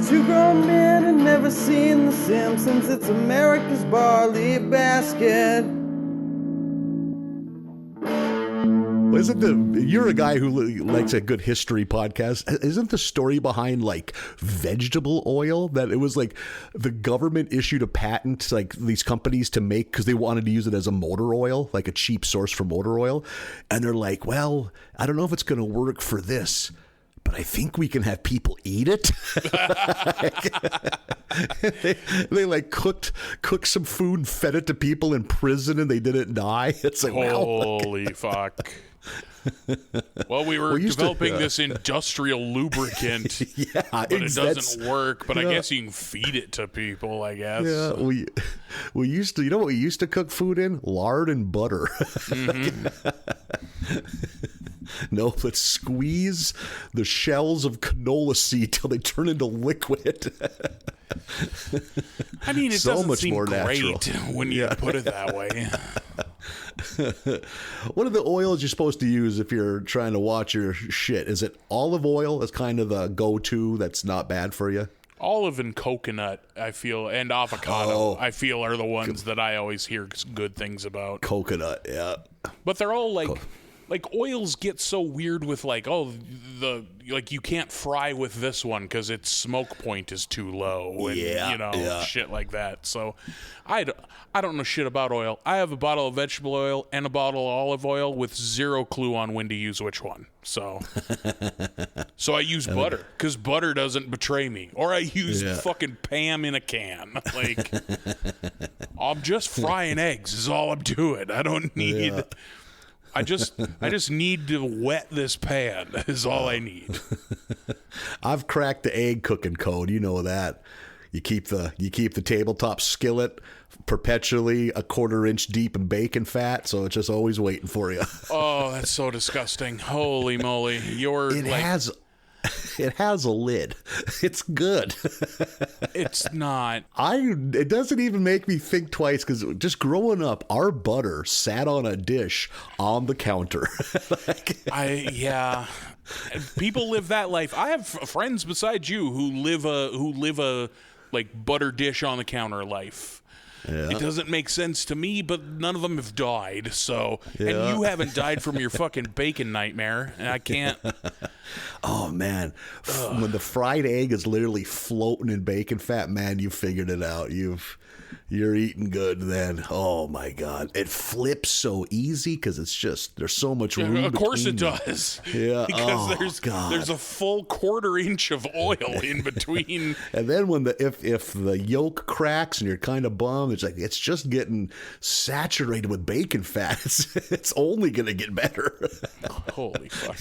Two grown men have never seen The Simpsons. It's America's barley basket. You're a guy who likes a good history podcast. Isn't the story behind like vegetable oil that it was like the government issued a patent to like these companies to make because they wanted to use it as a motor oil, like a cheap source for motor oil. And they're like, well, I don't know if it's going to work for this, but I think we can have people eat it. they like cooked some food and fed it to people in prison and they didn't die. It's like, holy fuck. Well, we were developing this industrial lubricant, but it doesn't work. But I guess you can feed it to people, I guess. Yeah, we used to, you know what we used to cook food in? Lard and butter. Mm-hmm. No, let's squeeze the shells of canola seed till they turn into liquid. I mean, it so doesn't much seem more great natural when you put it that way. What are the oils you're supposed to use if you're trying to watch your shit? Is it olive oil? That's kind of the go-to that's not bad for you. Olive and coconut, I feel, and avocado, I feel, are the ones that I always hear good things about. Coconut, yeah. But they're all like oils get so weird with like, like you can't fry with this one because its smoke point is too low and shit like that. So I don't know shit about oil. I have a bottle of vegetable oil and a bottle of olive oil with zero clue on when to use which one. So I use butter because butter doesn't betray me. Or I use fucking Pam in a can. Like, I'm just frying eggs is all I'm doing. I don't need... Yeah. I just need to wet this pan is all I need. I've cracked the egg cooking code. You know that. You keep the tabletop skillet perpetually a 1/4 inch deep in bacon fat, so it's just always waiting for you. Oh, that's so disgusting. Holy moly. It has a lid. It's good. It's not. It doesn't even make me think twice because just growing up, our butter sat on a dish on the counter. People live that life. I have friends besides you who live a like butter dish on the counter life. Yeah. It doesn't make sense to me, but none of them have died. So, and you haven't died from your fucking bacon nightmare, and I can't. Oh man, when the fried egg is literally floating in bacon fat, man, you figured it out. You're eating good then. Oh my God, it flips so easy because it's just there's so much room. Of course it does. Yeah, because there's a full 1/4 inch of oil in between. And then when if the yolk cracks and you're kind of bummed, it's just getting saturated with bacon fat. It's only gonna get better. Holy fuck!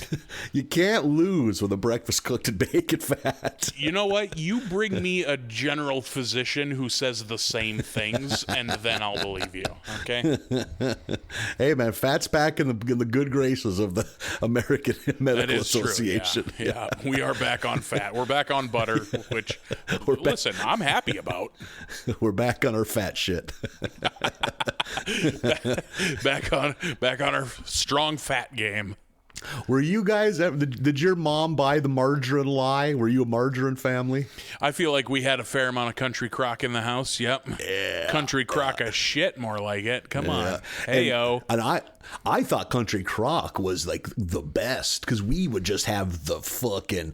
You can't lose with a breakfast cooked in bacon fat. You know what? You bring me a general physician who says the same things, and then I'll believe you. Okay. Hey man, fat's back in the good graces of the American Medical Association. True. Yeah, we are back on fat. We're back on butter, which I'm happy about. We're back on our fat shit. back on our strong fat game. Were you guys, did your mom buy the margarine lie? Were you a margarine family? I feel like we had a fair amount of country crock in the house. Yep. Yeah. Country crock of shit, more like it. Come on. Hey-o. And I thought country crock was like the best because we would just have the fucking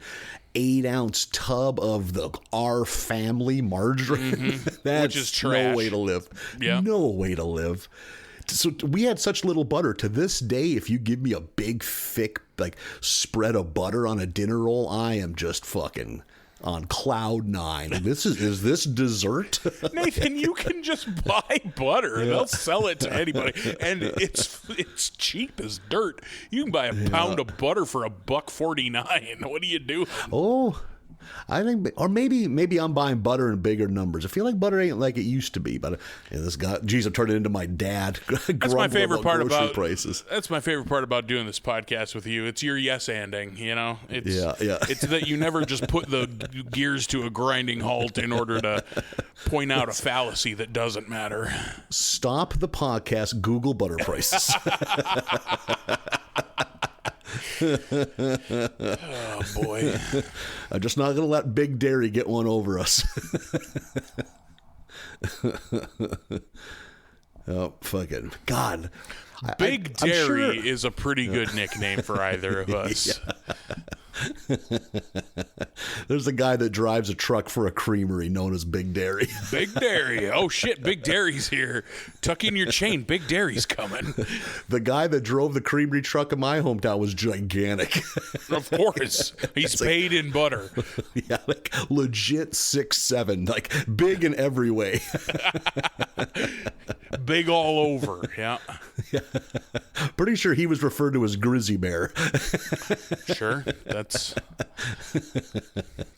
8-ounce tub of our family margarine. Mm-hmm. That's which is trash. No way to live. Yeah. No way to live. So we had such little butter. To this day, if you give me a big, thick, like spread of butter on a dinner roll, I am just fucking on cloud 9. Is this dessert? Nathan, you can just buy butter. Yeah. They'll sell it to anybody, and it's cheap as dirt. You can buy a pound of butter for $1.49. What do you do? Oh. I think, or maybe I'm buying butter in bigger numbers. I feel like butter ain't like it used to be. But this guy, geez, I'm turning into my dad. That's my favorite part about prices. That's my favorite part about doing this podcast with you. It's your yes-anding. You know, it's It's that you never just put the gears to a grinding halt in order to point out a fallacy that doesn't matter. Stop the podcast. Google butter prices. Oh, boy. I'm just not going to let Big Dairy get one over us. Oh, fucking God. Big Dairy is a pretty good nickname for either of us. There's a guy that drives a truck for a creamery known as Big Dairy. Big Dairy. Oh, shit. Big Dairy's here. Tuck in your chain. Big Dairy's coming. The guy that drove the creamery truck in my hometown was gigantic. Of course. He's paid in butter. Yeah, like legit 6'7", like big in every way. Big all over. Yeah. Pretty sure he was referred to as Grizzly Bear. Sure.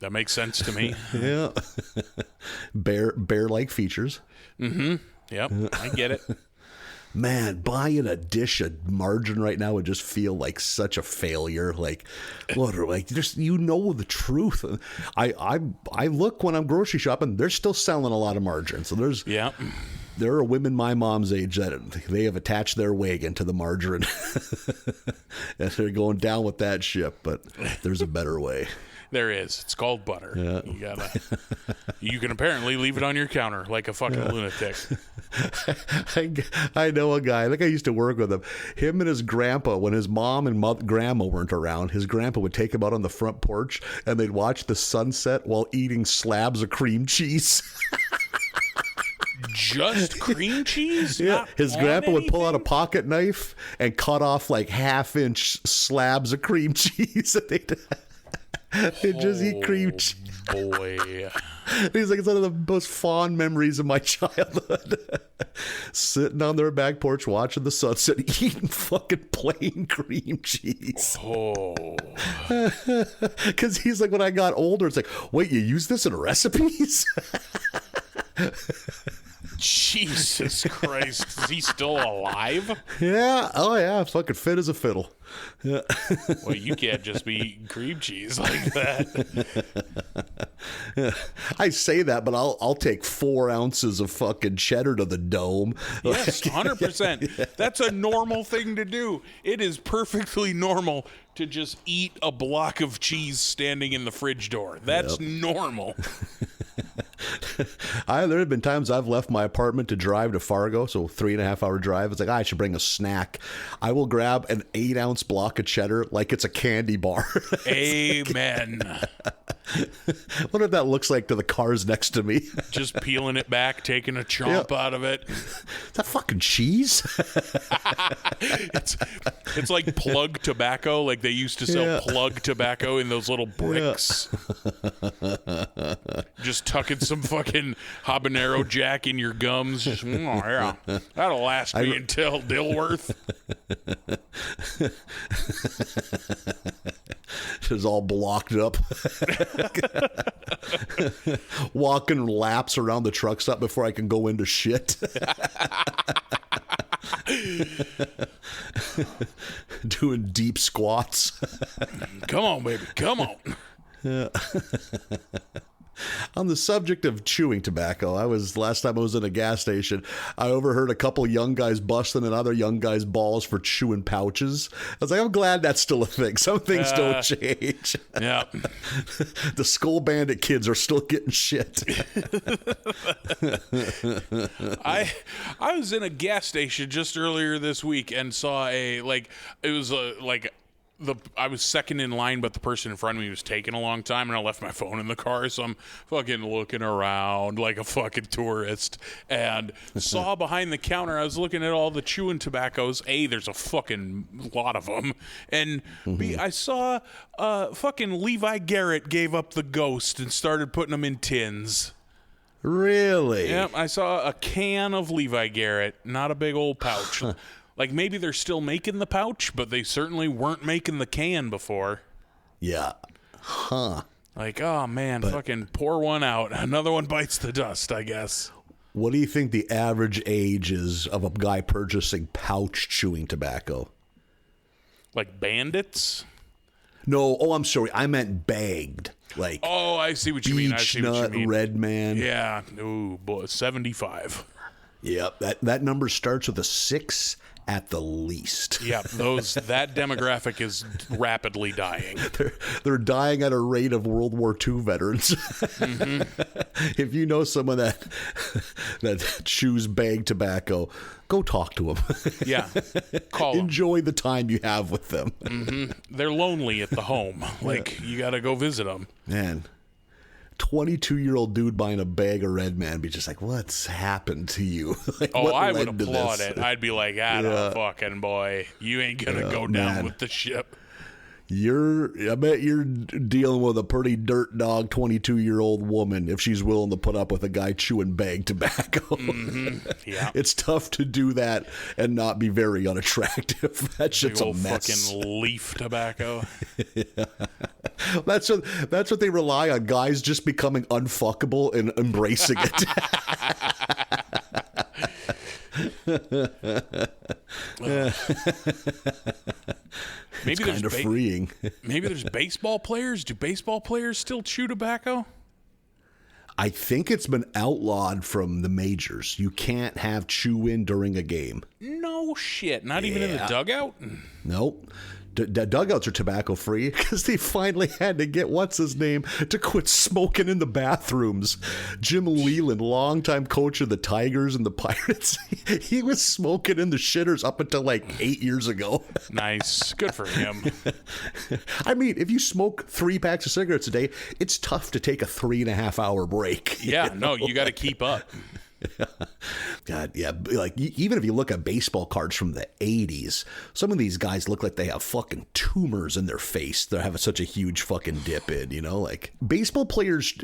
That makes sense to me. Yeah. Bear-like features. Mm-hmm. Yep. I get it. Man, buying a dish of margarine right now would just feel like such a failure. Like, what? Like, just the truth. I look when I'm grocery shopping. They're still selling a lot of margarine. So there are women my mom's age that they have attached their wagon to the margarine, and they're going down with that ship. But there's a better way. There is. It's called butter. Yeah. You can apparently leave it on your counter like a fucking lunatic. I know a guy. I think I used to work with him. Him and his grandpa, when his mom and grandma weren't around, his grandpa would take him out on the front porch and they'd watch the sunset while eating slabs of cream cheese. Just cream cheese? Yeah. His grandpa would pull out a pocket knife and cut off like 1/2-inch slabs of cream cheese. They'd just eat cream cheese. Boy. He's like, it's one of the most fond memories of my childhood. Sitting on their back porch watching the sunset, eating fucking plain cream cheese. Oh. Because he's like, when I got older, it's like, wait, you use this in recipes? Jesus Christ. Is he still alive? Yeah. Oh, yeah. Fucking fit as a fiddle. Yeah. Well, you can't just be eating cream cheese like that. I say that, but I'll take 4 ounces of fucking cheddar to the dome. Yes, 100%. That's a normal thing to do. It is perfectly normal to just eat a block of cheese standing in the fridge door. That's normal. There have been times I've left my apartment to drive to Fargo, so 3.5-hour drive. It's like, I should bring a snack. I will grab an 8-ounce block of cheddar like it's a candy bar. Amen. What if that looks like to the cars next to me? Just peeling it back, taking a chomp out of it. Is that fucking cheese? It's like plug tobacco, like they used to sell plug tobacco in those little bricks. Just tucking some fucking habanero jack in your gums. Just, that'll last me until Dilworth. It's all blocked up. Walking laps around the truck stop before I can go into shit. Doing deep squats. Come on, baby. Come on. Yeah. On the subject of chewing tobacco, last time I was in a gas station, I overheard a couple young guys busting another young guy's balls for chewing pouches. I was like, I'm glad that's still a thing. Some things don't change. Yeah. The Skull Bandit kids are still getting shit. I was in a gas station just earlier this week and saw I was second in line, but the person in front of me was taking a long time, and I left my phone in the car, so I'm fucking looking around like a fucking tourist, and saw behind the counter, I was looking at all the chewing tobaccos. A, there's a fucking lot of them, and B, I saw fucking Levi Garrett gave up the ghost and started putting them in tins. Really? Yep, I saw a can of Levi Garrett, not a big old pouch. Like, maybe they're still making the pouch, but they certainly weren't making the can before. Yeah. Huh. Like, oh, man, fucking pour one out. Another one bites the dust, I guess. What do you think the average age is of a guy purchasing pouch chewing tobacco? Like bandits? No. Oh, I'm sorry. I meant bagged. Like, oh, I see what you mean. I see what you mean. Red Man. Yeah. Ooh, boy, 75. Yep. That number starts with a 6 at the least. Yeah, that demographic is rapidly dying. They're dying at a rate of World War II veterans. If you know someone that chews bag tobacco, go talk to them. Yeah, call them. Enjoy the time you have with them. They're lonely at the home. Like, you got to go visit them. Man, 22-year-old dude buying a bag of Red Man be just like, what's happened to you? Like, I would applaud it. I'd be like, fucking boy, you ain't gonna go down man. with the ship. I bet you're dealing with a pretty dirt dog 22-year-old woman if she's willing to put up with a guy chewing bag tobacco. Yeah, it's tough to do that and not be very unattractive. That shit's a mess. Fucking leaf tobacco. Yeah. That's what they rely on, guys just becoming unfuckable and embracing it. Maybe it's kind of freeing. Maybe there's baseball players. Do baseball players still chew tobacco? I think it's been outlawed from the majors. You can't have chew-in during a game. No shit. Not even in the dugout? Nope. Dugouts are tobacco free because they finally had to get what's his name to quit smoking in the bathrooms. Jim Leland, longtime coach of the Tigers and the Pirates, he was smoking in the shitters up until like 8 years ago. Nice, good for him. I mean, if you smoke 3 packs of cigarettes a day, it's tough to take a 3.5 hour break. Yeah, no, you got to keep up. God, yeah. Like, even if you look at baseball cards from the 80s, some of these guys look like they have fucking tumors in their face. They're having such a huge fucking dip in, you know? Like, baseball players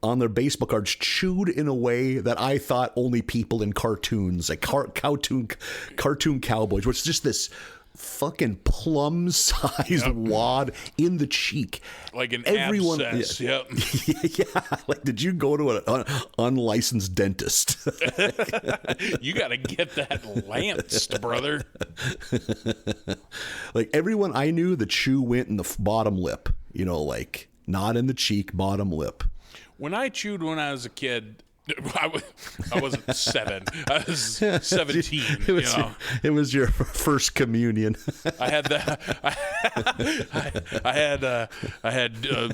on their baseball cards chewed in a way that I thought only people in cartoons, like cartoon cowboys, which is just this fucking plum-sized wad in the cheek. Like an abscess. Yeah. Yeah. Like, did you go to an unlicensed dentist? You got to get that lanced, brother. Like, everyone I knew, the chew went in the bottom lip. You know, like, not in the cheek, bottom lip. When I chewed when I was a kid, I wasn't 7. I was 17. It was your first communion. I had that. I had a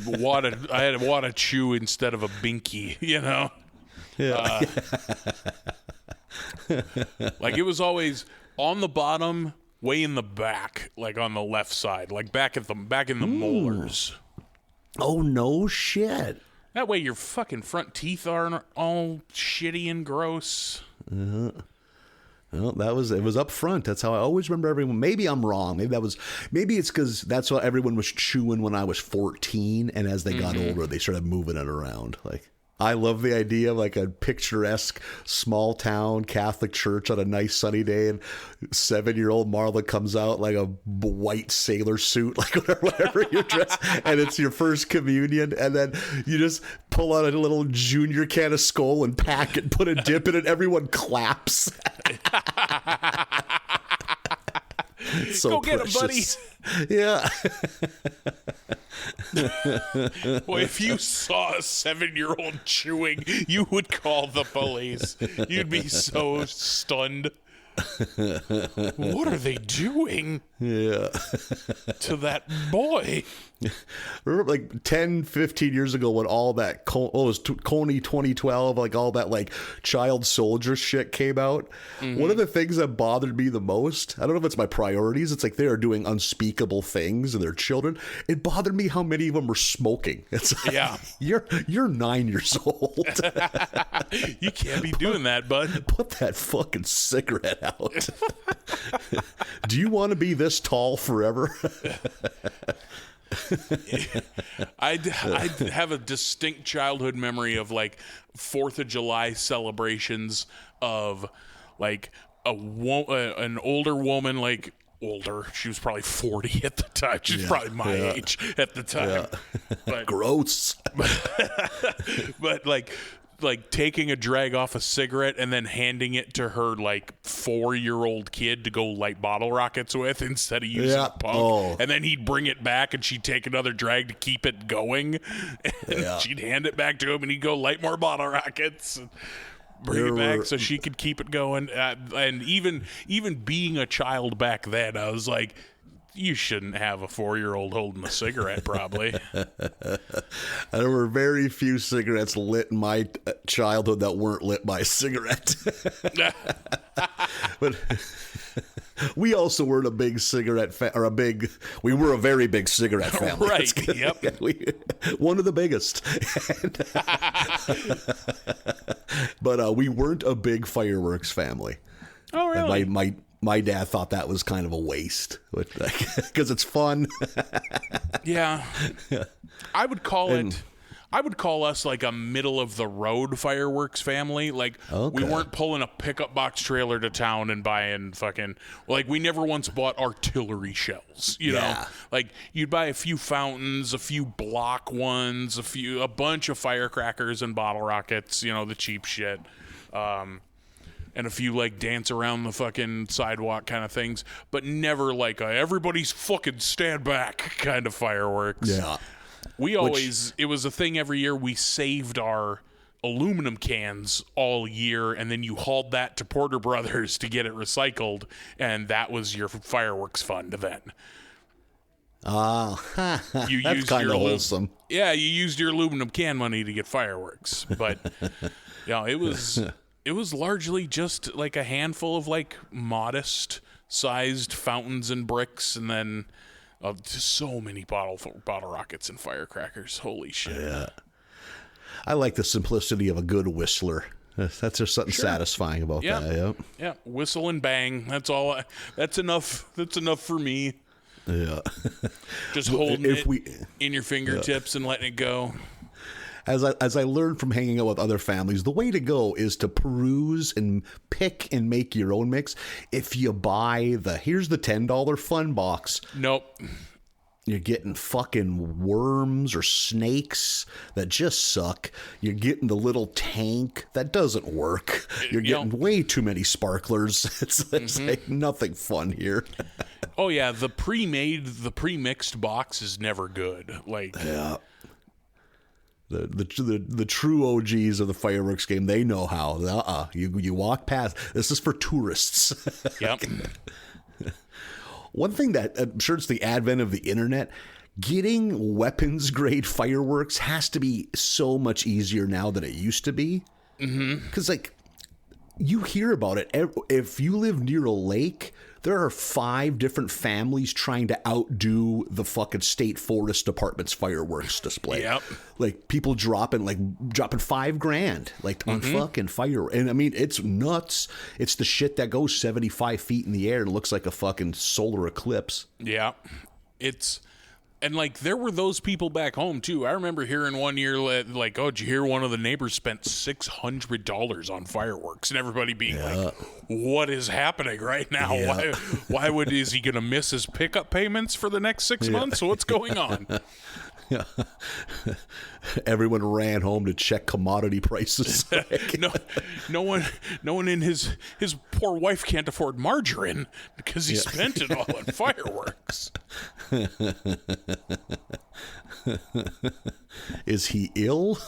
wad of chew instead of a binky. You know. Yeah. Like, it was always on the bottom, way in the back, like on the left side, like back in the molars. Oh no shit. That way your fucking front teeth aren't all shitty and gross. Well, it was up front. That's how I always remember everyone. Maybe I'm wrong. Maybe it's because that's what everyone was chewing when I was 14, and as they got older, they started moving it around. Like, I love the idea of like a picturesque small town Catholic church on a nice sunny day, and 7-year-old Marlin comes out like a white sailor suit, like whatever you're dressed, and it's your first communion, and then you just pull out a little junior can of Skull and pack it, put a dip in it, everyone claps. So go precious. Get him, buddy. Yeah. Boy, if you saw a 7-year-old chewing, you would call the police. You'd be so stunned. What are they doing? Yeah. To that boy? Remember, like 10, 15 years ago, when all that it was Coney 2012, like all that like child soldier shit came out. One of the things that bothered me the most, I don't know if it's my priorities, it's like they are doing unspeakable things and their children. It bothered me how many of them were smoking. It's like, yeah, you're 9 years old. You can't be doing that, bud. Put that fucking cigarette out. Do you want to be this tall forever? I'd have a distinct childhood memory of like 4th of July celebrations of like an older woman, like older. She was probably 40 at the time. She's probably my age at the time. Yeah. But gross. But like taking a drag off a cigarette and then handing it to her like 4-year-old kid to go light bottle rockets with instead of using a punk. And then he'd bring it back and she'd take another drag to keep it going. And she'd hand it back to him and he'd go light more bottle rockets. bring it back so she could keep it going. And even being a child back then, I was like, you shouldn't have a 4-year-old holding a cigarette, probably. There were very few cigarettes lit in my childhood that weren't lit by a cigarette. But we also weren't a big cigarette we were a very big cigarette family. Right, yep. One of the biggest. But we weren't a big fireworks family. Oh, really? My dad thought that was kind of a waste because it's fun. Yeah. I would call us like a middle of the road fireworks family. Like, we weren't pulling a pickup box trailer to town and buying we never once bought artillery shells, you know? Like, you'd buy a few fountains, a few block ones, a bunch of firecrackers and bottle rockets, you know, the cheap shit. And a few like dance around the fucking sidewalk kind of things, but never like everybody's fucking stand back kind of fireworks. Yeah. It was a thing every year. We saved our aluminum cans all year, and then you hauled that to Porter Brothers to get it recycled, and that was your fireworks fund then. That's kind of wholesome. Yeah, you used your aluminum can money to get fireworks, but it was largely just like a handful of like modest sized fountains and bricks, and then just so many bottle rockets and firecrackers. Holy shit. Yeah. I like the simplicity of a good whistler. That's just something satisfying about that. Yep. Yeah. Whistle and bang. That's all. That's enough. That's enough for me. Yeah. Just holding it in your fingertips and letting it go. As I learned from hanging out with other families, the way to go is to peruse and pick and make your own mix. If you buy here's the $10 fun box. Nope. You're getting fucking worms or snakes that just suck. You're getting the little tank that doesn't work. You're getting way too many sparklers. It's like nothing fun here. Oh yeah, the pre-mixed box is never good. Like The true OGs of the fireworks game, they know how. You walk past. This is for tourists. Yep. One thing that I'm sure it's the advent of the internet. Getting weapons grade fireworks has to be so much easier now than it used to be. Because you hear about it. If you live near a lake, there are 5 different families trying to outdo the fucking state forest department's fireworks display. Yep. Like people dropping $5,000 on fucking fire. And I mean, it's nuts. It's the shit that goes 75 feet in the air and looks like a fucking solar eclipse. Yeah. And there were those people back home too. I remember hearing one year did you hear one of the neighbors spent $600 on fireworks, and everybody being like, what is happening right now? Yeah. Why is he going to miss his pickup payments for the next 6 months? What's going on? Yeah. Everyone ran home to check commodity prices. No one in his poor wife can't afford margarine because he spent it all on fireworks. Is he ill?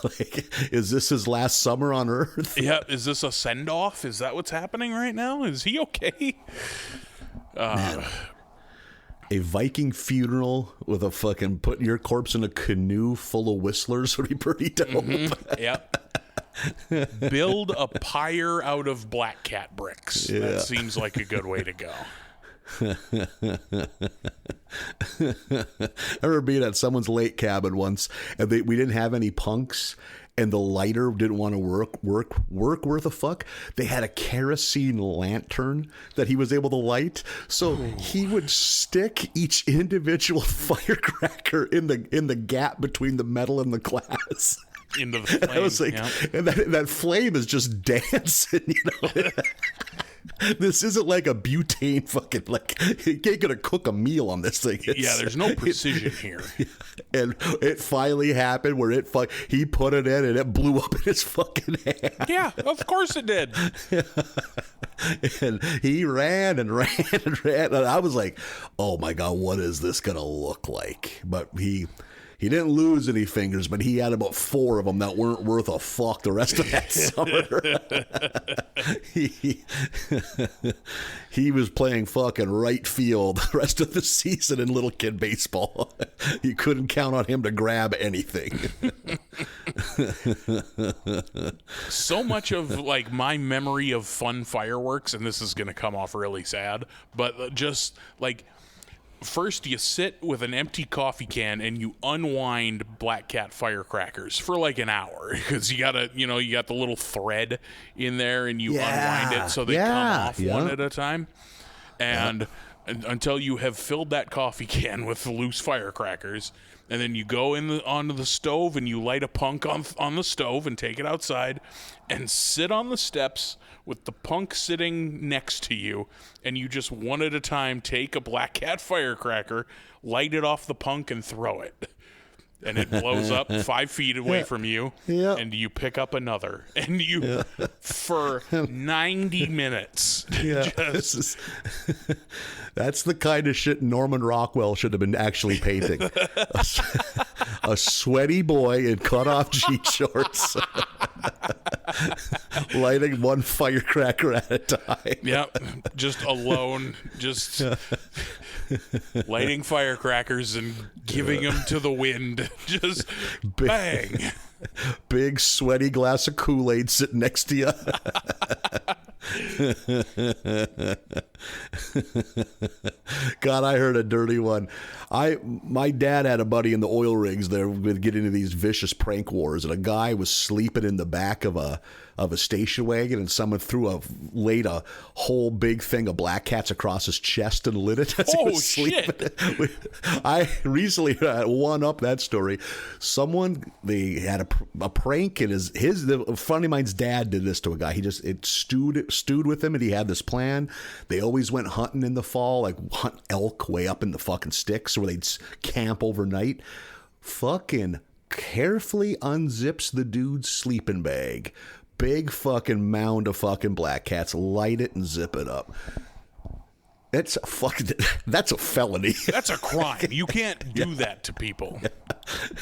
Is this his last summer on Earth? Yeah. Is this a send-off? Is that what's happening right now? Is he okay? Man. A Viking funeral with a fucking putting your corpse in a canoe full of whistlers would be pretty dope. Yep. Build a pyre out of black cat bricks. Yeah. That seems like a good way to go. I remember being at someone's lake cabin once, and we didn't have any punks, and the lighter didn't want to work worth a fuck. They had a kerosene lantern that he was able to light, so he would stick each individual firecracker in the gap between the metal and the glass. Into the flame. And I was like, and that flame is just dancing, you know. This isn't like a butane fucking, you ain't gonna cook a meal on this thing. There's no precision here. And it finally happened where he put it in and it blew up in his fucking hand. Yeah, of course it did. And he ran and ran and ran. And I was like, oh my God, what is this gonna look like? But he He didn't lose any fingers, but he had about 4 of them that weren't worth a fuck the rest of that summer. He was playing fucking right field the rest of the season in little kid baseball. You couldn't count on him to grab anything. So much of like my memory of fun fireworks, and this is going to come off really sad, but just like, first, you sit with an empty coffee can and you unwind Black Cat firecrackers for like an hour because you got the little thread in there and you unwind it so they come off one at a time. And until you have filled that coffee can with loose firecrackers. And then you go onto the stove and you light a punk on the stove and take it outside and sit on the steps with the punk sitting next to you, and you just one at a time take a Black Cat firecracker, light it off the punk, and throw it. And it blows up 5 feet away from you, and you pick up another. And you, for 90 minutes, that's the kind of shit Norman Rockwell should have been actually painting. A sweaty boy in cut-off jean shorts. Lighting one firecracker at a time. Yep, just alone, just lighting firecrackers and giving them to the wind. Just bang. Big sweaty glass of Kool-Aid sitting next to you. God, I heard a dirty one. My dad had a buddy in the oil rigs there would get into these vicious prank wars, and a guy was sleeping in the back of a station wagon, and someone laid a whole big thing of Black Cats across his chest and lit it as he was sleeping. Shit. I recently one up that story. They had a prank, and a friend of mine's dad did this to a guy. It stewed with him, and he had this plan. They always went hunting in the fall, like hunt elk way up in the fucking sticks where they'd camp overnight. Fucking carefully unzips the dude's sleeping bag. Big fucking mound of fucking Black Cats, light it and zip it up. That's a felony. That's a crime. You can't do that to people.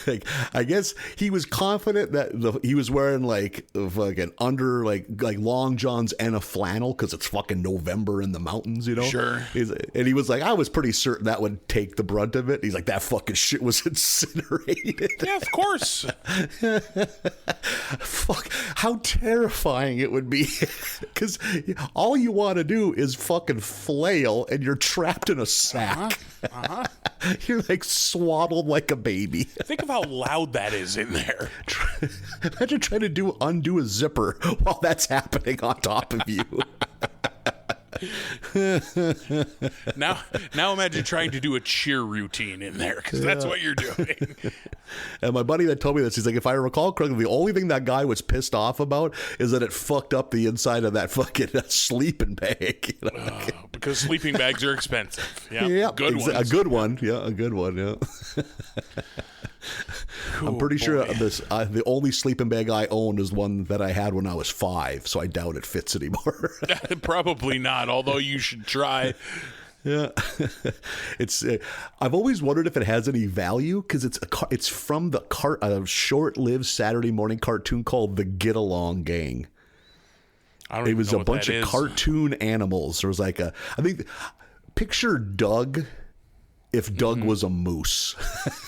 Like, I guess he was confident that he was wearing like fucking like long johns and a flannel because it's fucking November in the mountains, Sure. And he was like, I was pretty certain that would take the brunt of it. He's like, that fucking shit was incinerated. Yeah, of course. Fuck, how terrifying it would be. Because all you want to do is fucking flail, and you're trapped in a sack. You're like swaddled like a baby. Think of how loud that is in there. Imagine trying to undo a zipper while that's happening on top of you. Now imagine trying to do a cheer routine in there, because that's what you're doing. And my buddy that told me this, he's like, if I recall correctly, the only thing that guy was pissed off about is that it fucked up the inside of that fucking sleeping bag. Because sleeping bags are expensive. Yeah, good ones. A good one. Yeah, a good one. Yeah. I'm pretty sure the only sleeping bag I owned is one that I had when I was 5, so I doubt it fits anymore. Probably not, although you should try. Yeah, I've always wondered if it has any value because it's from a short-lived Saturday morning cartoon called The Get Along Gang. It was a bunch of cartoon animals. There was like picture Doug. If Doug was a moose.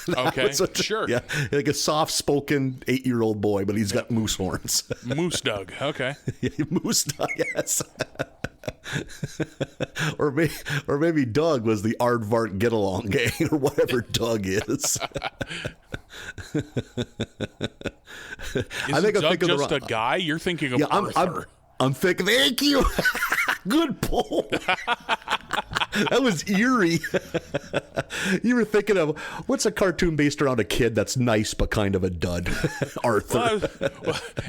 Okay, sure. Yeah, like a soft-spoken 8-year-old boy, but he's got moose horns. Moose Doug, okay. Yeah, Moose Doug, yes. or maybe Doug was the Aardvark Get-Along Gang, or whatever Doug is. I think Doug just a guy? You're thinking of Arthur. I'm thinking, thank you. Good pull. That was eerie. You were thinking of, what's a cartoon based around a kid that's nice but kind of a dud? Arthur.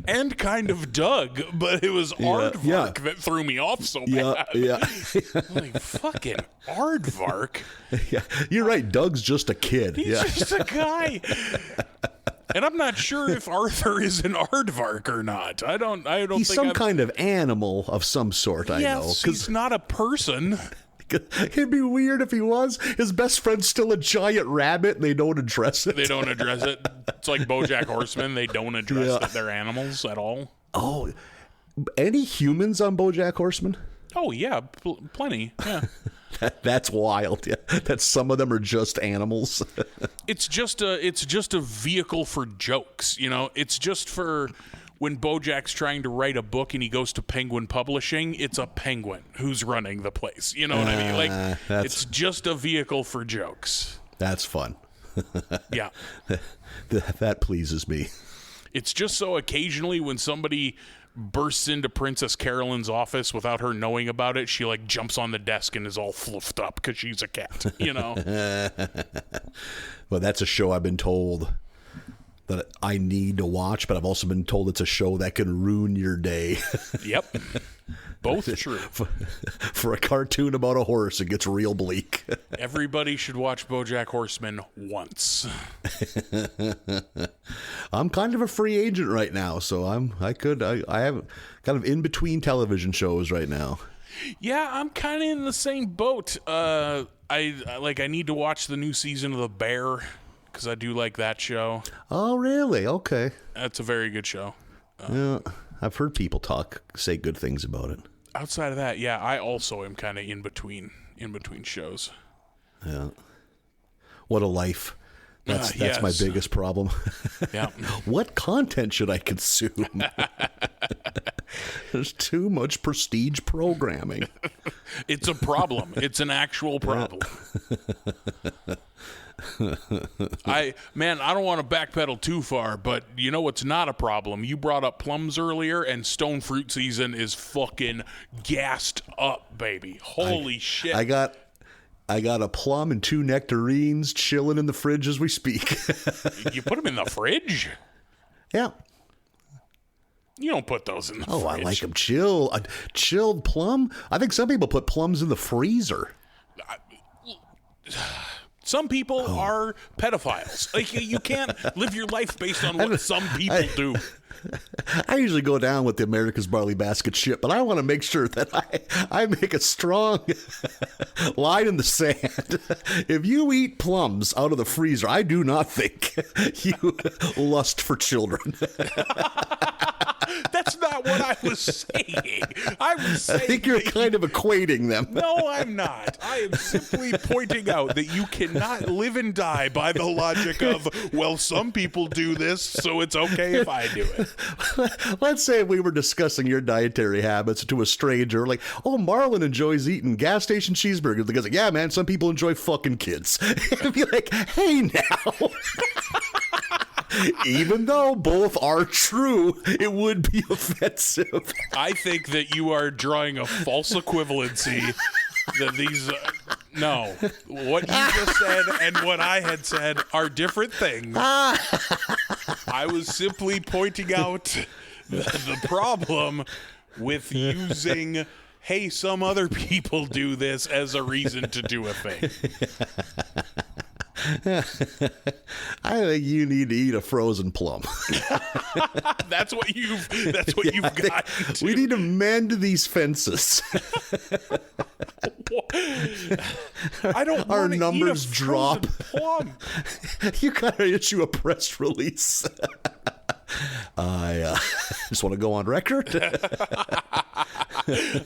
And kind of Doug, but it was Aardvark that threw me off so bad. Yeah. Like, fucking Aardvark? Yeah, you're right. Doug's just a kid. He's just a guy. And I'm not sure if Arthur is an aardvark or not. I don't. He's think some kind of animal of some sort. I know. Yes, he's not a person. It'd be weird if he was. His best friend's still a giant rabbit and they don't address it. They don't address it. It's like BoJack Horseman. They don't address that they're animals at all. Oh, any humans on BoJack Horseman? Oh, yeah, plenty. Yeah. That's wild. Yeah, that some of them are just animals. It's just a vehicle for jokes, you know. It's just for when BoJack's trying to write a book and he goes to Penguin Publishing. It's a penguin who's running the place. You know what I mean? Like, it's just a vehicle for jokes. That's fun. Yeah, that pleases me. It's just so occasionally when somebody bursts into Princess Carolyn's office without her knowing about it, she like jumps on the desk and is all fluffed up because she's a cat, you know. Well, that's a show I've been told that I need to watch, but I've also been told it's a show that can ruin your day. Yep. Both true. For a cartoon about a horse, it gets real bleak. Everybody should watch BoJack Horseman once. I'm kind of a free agent right now, so I have kind of in between television shows right now. Yeah, I'm kind of in the same boat. I need to watch the new season of The Bear because I do like that show. Oh, really? Okay. That's a very good show. Yeah, I've heard people say good things about it. Outside of that, yeah, I also am kind of in between shows. Yeah. What a life. That's yes. my biggest problem. Yeah. What content should I consume? There's too much prestige programming. It's a problem. It's an actual problem. I don't want to backpedal too far, but you know what's not a problem? You brought up plums earlier, and stone fruit season is fucking gassed up, baby. Holy shit. I got a plum and 2 nectarines chilling in the fridge as we speak. You put them in the fridge? Yeah. You don't put those in the fridge. Oh, I like them chill. A chilled plum? I think some people put plums in the freezer. Some people are pedophiles. Like, you can't live your life based on what some people do. I usually go down with the America's Barley Basket shit, but I want to make sure that I make a strong line in the sand. If you eat plums out of the freezer, I do not think you lust for children. That's not what I was saying. I think you're kind of equating them. No, I'm not. I am simply pointing out that you cannot live and die by the logic of, well, some people do this, so it's okay if I do it. Let's say we were discussing your dietary habits to a stranger, like, oh, Marlin enjoys eating gas station cheeseburgers. The guy's like, yeah, man, some people enjoy fucking kids. And be like, hey, now. Even though both are true, it would be offensive. I think that you are drawing a false equivalency that these... no. What you just said and what I had said are different things. I was simply pointing out the problem with using, hey, some other people do this as a reason to do a thing. I think you need to eat a frozen plum. That's what you've got. We need to mend these fences. I don't. Our numbers eat a drop. Plum. You gotta issue a press release. I just want to go on record.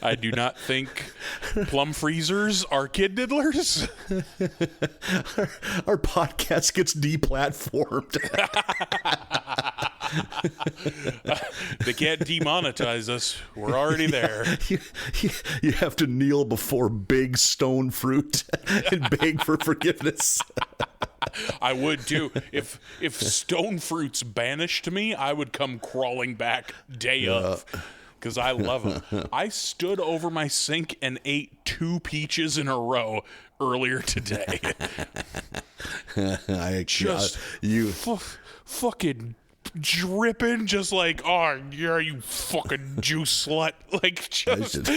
I do not think plum freezers are kid diddlers. Our podcast gets deplatformed. They can't demonetize us. We're already there. You have to kneel before big stone fruit and beg for forgiveness. I would too. If stone fruit's banished me, I would come crawling back day of. Because I love them. I stood over my sink and ate 2 peaches in a row earlier today. Fucking dripping, just like, oh yeah, you fucking juice slut. Like, just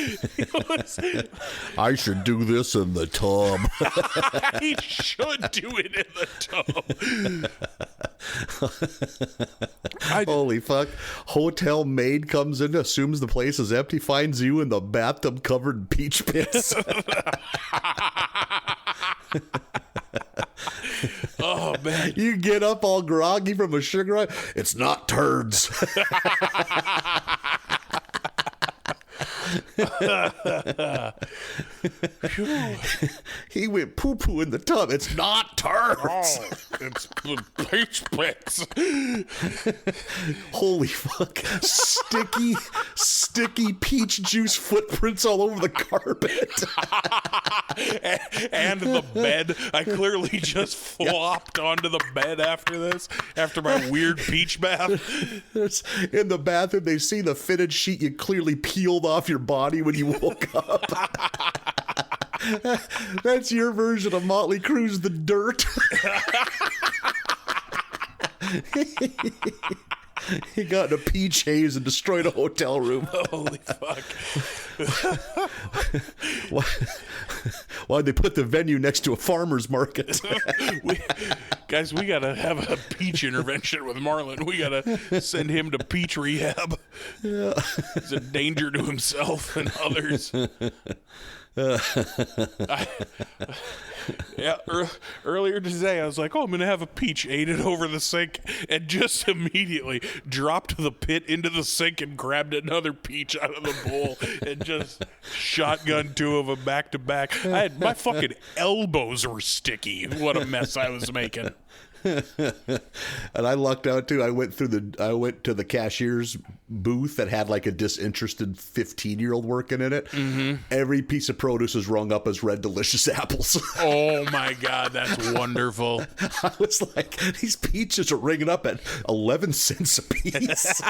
I should do this in the tub. I should do it in the tub. Holy fuck. Hotel maid comes in, assumes the place is empty, finds you in the bathtub covered in peach pits. Oh man, You get up all groggy from a sugar rush. It's not turds. He went poo-poo in the tub. It's not turds. oh, it's the peach pits. Holy fuck. Sticky peach juice footprints all over the carpet. And the bed. I clearly just flopped onto the bed after my weird peach bath. In the bathroom, they see the fitted sheet you clearly peeled off your body when you woke up. That's your version of Motley Crue's The Dirt. He got in a peach haze and destroyed a hotel room. Holy fuck. Why'd they put the venue next to a farmer's market? Guys, we gotta have a peach intervention with Marlin. We gotta send him to peach rehab. Yeah. He's a danger to himself and others. Earlier today, I was like, I'm going to have a peach, ate it over the sink, and just immediately dropped the pit into the sink and grabbed another peach out of the bowl and just shotgun two of them back to back. My fucking elbows were sticky. What a mess I was making. And I lucked out too. I went to the cashier's booth that had like a disinterested 15-year-old working in it. Mm-hmm. Every piece of produce was rung up as red delicious apples. Oh my God, that's wonderful. I was like, these peaches are ringing up at 11 cents a piece.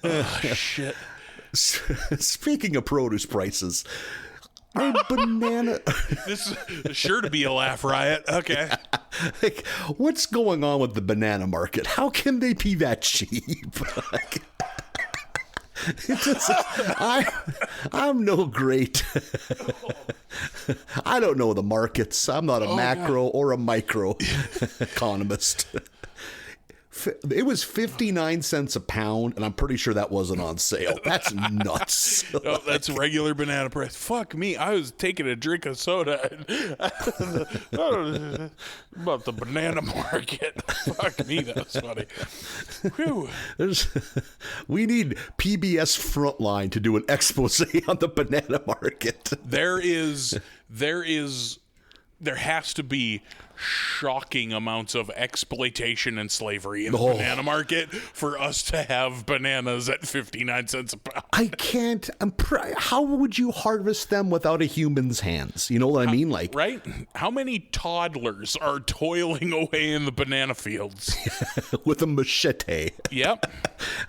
Oh shit. Speaking of produce prices, a banana. This is sure to be a laugh riot. Okay. Like, what's going on with the banana market? How can they be that cheap? I'm no great. I don't know the markets. I'm not a macro or a micro economist. It was 59 cents a pound, and I'm pretty sure that wasn't on sale. That's nuts. No, that's regular banana price. Fuck me. I was taking a drink of soda. About the banana market. Fuck me, that was funny. Whew. We need PBS Frontline to do an expose on the banana market. There has to be shocking amounts of exploitation and slavery in the banana market for us to have bananas at 59 cents a pound. I can't. How would you harvest them without a human's hands? You know what I mean? Like, right? How many toddlers are toiling away in the banana fields with a machete? Yep.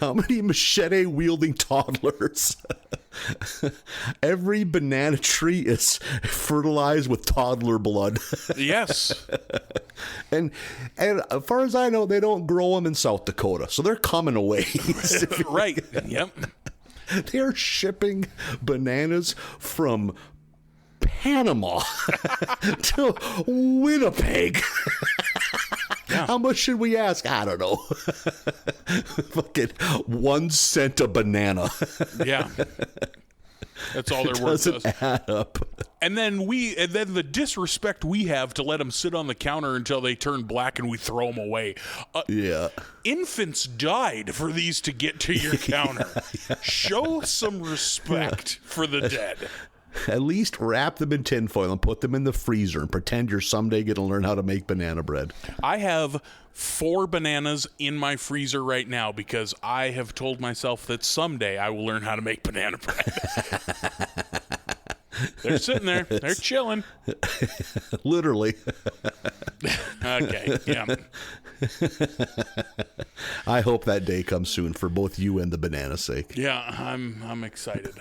How many machete-wielding toddlers? Every banana tree is fertilized with toddler blood. Yes. And as far as I know, they don't grow them in South Dakota, so they're coming away. Right. Yep. They're shipping bananas from Panama to Winnipeg. Yeah. How much should we ask? I don't know. Fucking 1 cent a banana. Yeah. That's all they're worth. Doesn't add up. And then the disrespect we have to let them sit on the counter until they turn black and we throw them away. Yeah. Infants died for these to get to your counter. Yeah. Show some respect for the dead. At least wrap them in tinfoil and put them in the freezer and pretend you're someday going to learn how to make banana bread. I have 4 bananas in my freezer right now because I have told myself that someday I will learn how to make banana bread. They're sitting there. They're chilling. Literally. Okay, yeah. I hope that day comes soon for both you and the banana's sake. Yeah, I'm excited.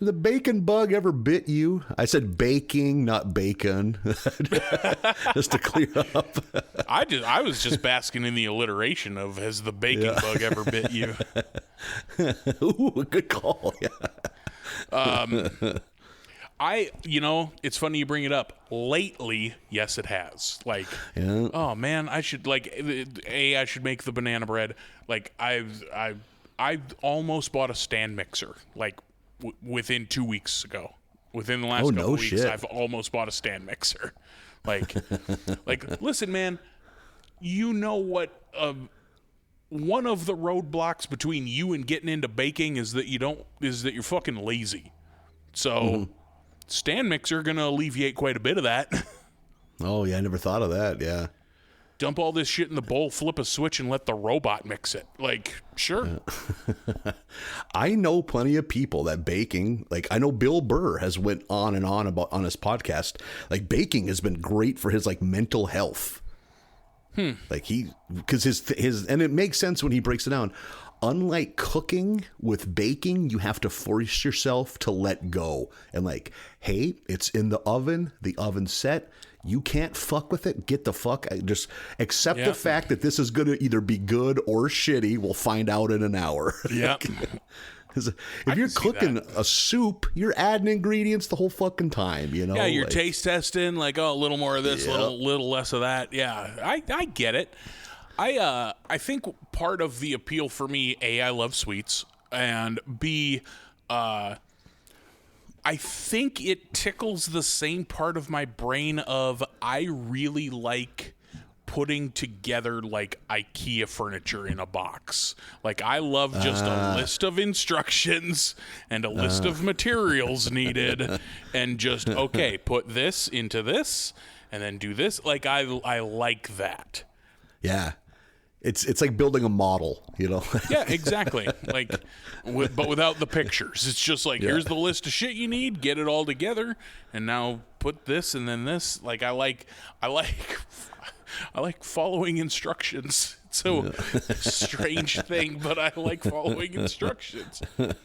The bacon bug ever bit you? I said baking, not bacon. Just to clear up. I was just basking in the alliteration of has the bacon bug ever bit you? Ooh, good call. Yeah. It's funny you bring it up. Lately, yes, it has. Like, oh man, I should I should make the banana bread. Like, I almost bought a stand mixer. Like, within 2 weeks ago. Within the last couple weeks, shit. I've almost bought a stand mixer. Like, listen, man. You know what? One of the roadblocks between you and getting into baking is that you're fucking lazy. So. Stand mixer gonna alleviate quite a bit of that. Oh yeah, I never thought of that. Yeah. Dump all this shit in the bowl, flip a switch, and let the robot mix it. Like, sure. Yeah. I know plenty of people that baking, like I know Bill Burr has went on and on about on his podcast. Like baking has been great for his like mental health. Like because his and it makes sense when he breaks it down. Unlike cooking, with baking, you have to force yourself to let go. And like, hey, it's in the oven's set. You can't fuck with it. Get the fuck. Just accept the fact that this is going to either be good or shitty. We'll find out in an hour. Yeah. If you're cooking a soup, you're adding ingredients the whole fucking time, you know? Yeah, you're taste testing, like, oh, a little more of this, a little less of that. Yeah, I get it. I think part of the appeal for me, A, I love sweets, and B, I think it tickles the same part of my brain of I really like putting together like IKEA furniture in a box. Like I love just a list of instructions and a list of materials needed and just, okay, put this into this and then do this. Like I like that. Yeah. It's like building a model, you know? Yeah, exactly. Like, but without the pictures. It's just like, here's the list of shit you need, get it all together, and now put this and then this. Like, I like following instructions. It's a strange thing, but I like following instructions. I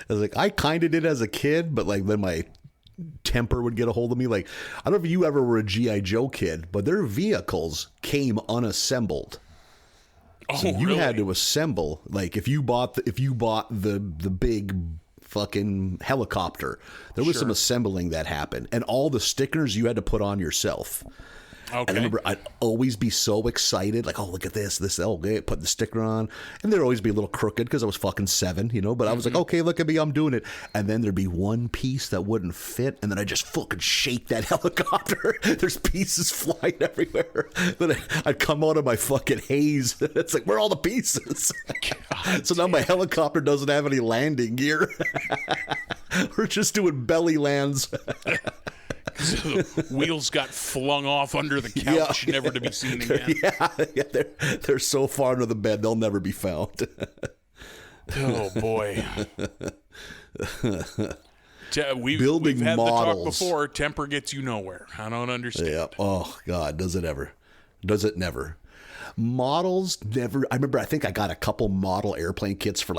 was like, I kind of did as a kid, but like then my temper would get a hold of me. Like, I don't know if you ever were a G.I. Joe kid, but their vehicles came unassembled. So you had to assemble, like if you bought the big fucking helicopter, there was some assembling that happened, and all the stickers you had to put on yourself. Okay. And I remember I'd always be so excited, like, oh, look at this, okay, put the sticker on, and there'd always be a little crooked because I was fucking 7, you know, but I was like, okay, look at me, I'm doing it, and then there'd be one piece that wouldn't fit, and then I just fucking shake that helicopter. There's pieces flying everywhere. Then I'd come out of my fucking haze. It's like, where are all the pieces? So now my helicopter doesn't have any landing gear. We're just doing belly lands. The wheels got flung off under the couch, never to be seen again. Yeah, they're so far under the bed, they'll never be found. Oh, boy. We've had models. the talk before. Temper gets you nowhere. I don't understand. Yeah. Oh, God, does it ever. Does it never. Models never. I remember I think I got a couple model airplane kits from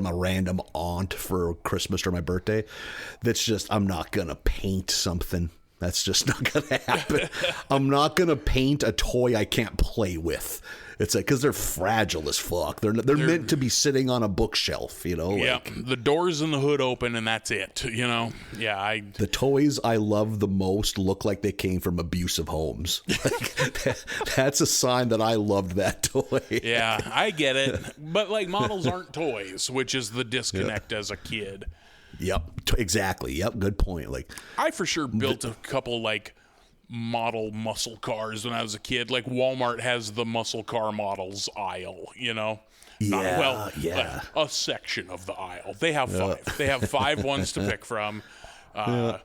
a random aunt for Christmas or my birthday. That's just, I'm not gonna paint something. That's just not gonna happen. I'm not gonna paint a toy I can't play with. It's like, because they're fragile as fuck. They're meant to be sitting on a bookshelf, you know? Yeah, the doors and the hood open and that's it, you know? Yeah, The toys I love the most look like they came from abusive homes. Like, that's a sign that I loved that toy. Yeah, I get it. But, like, models aren't toys, which is the disconnect as a kid. Yep, exactly. Yep, good point. Like, I for sure built a couple, like, model muscle cars when I was a kid. Like Walmart has the muscle car models aisle, you know? A section of the aisle. They have 5. They have 5 ones to pick from. And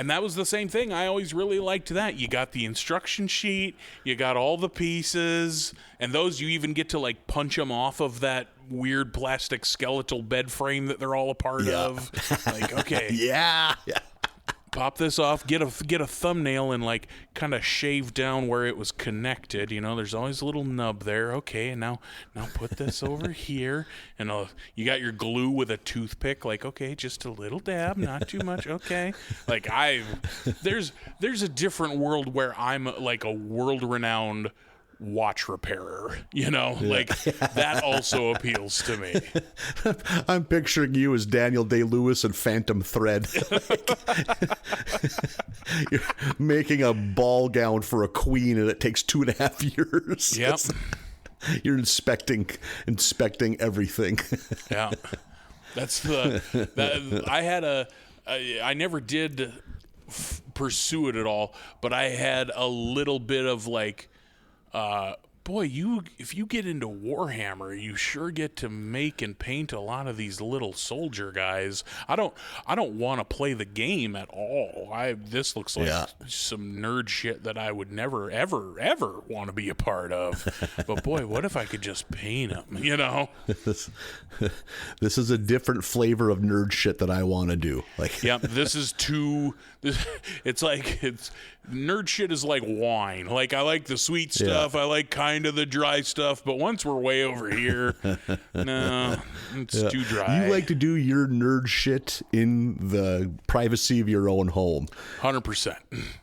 that was the same thing. I always really liked that. You got the instruction sheet, you got all the pieces, and those you even get to like punch them off of that weird plastic skeletal bed frame that they're all a part of. Like, okay. Yeah. pop this off, get a thumbnail and like kind of shave down where it was connected. You know, there's always a little nub there. Okay, and now put this over here, and you got your glue with a toothpick. Like, okay, just a little dab, not too much. Okay, like there's a different world where I'm like a world-renowned watch repairer, you know, like that also appeals to me. I'm picturing you as Daniel Day-Lewis and Phantom Thread. You're making a ball gown for a queen and it takes 2.5 years. Yep. You're inspecting everything. Yeah. That's I never did pursue it at all, but I had a little bit of like, boy, if you get into Warhammer, you sure get to make and paint a lot of these little soldier guys. I don't want to play the game at all. This looks like some nerd shit that I would never ever ever want to be a part of. But boy, what if I could just paint them? You know, this is a different flavor of nerd shit that I want to do. Like, yeah, this is too. It's nerd shit is like wine. Like, I like the sweet stuff. I like kind of the dry stuff. But once we're way over here, no, it's too dry. You like to do your nerd shit in the privacy of your own home. 100%.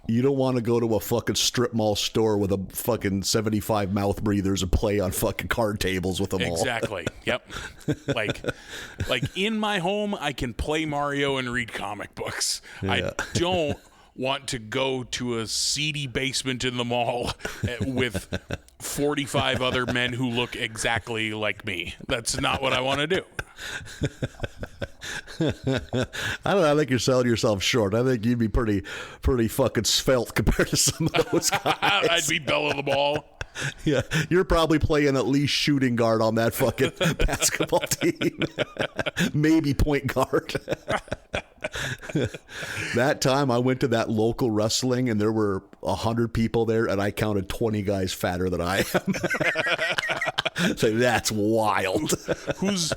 You don't want to go to a fucking strip mall store with a fucking 75 mouth breathers and play on fucking card tables with them all. Exactly. Yep. Like in my home, I can play Mario and read comic books. Yeah. I don't want to go to a seedy basement in the mall with 45 other men who look exactly like me. That's not what I want to do. I don't know. I think you're selling yourself short. I think you'd be pretty fucking svelte compared to some of those guys. I'd be belle of the ball. Yeah, you're probably playing at least shooting guard on that fucking basketball team. Maybe point guard. That time I went to that local wrestling and there were 100 people there and I counted 20 guys fatter than I am. So that's wild. Who's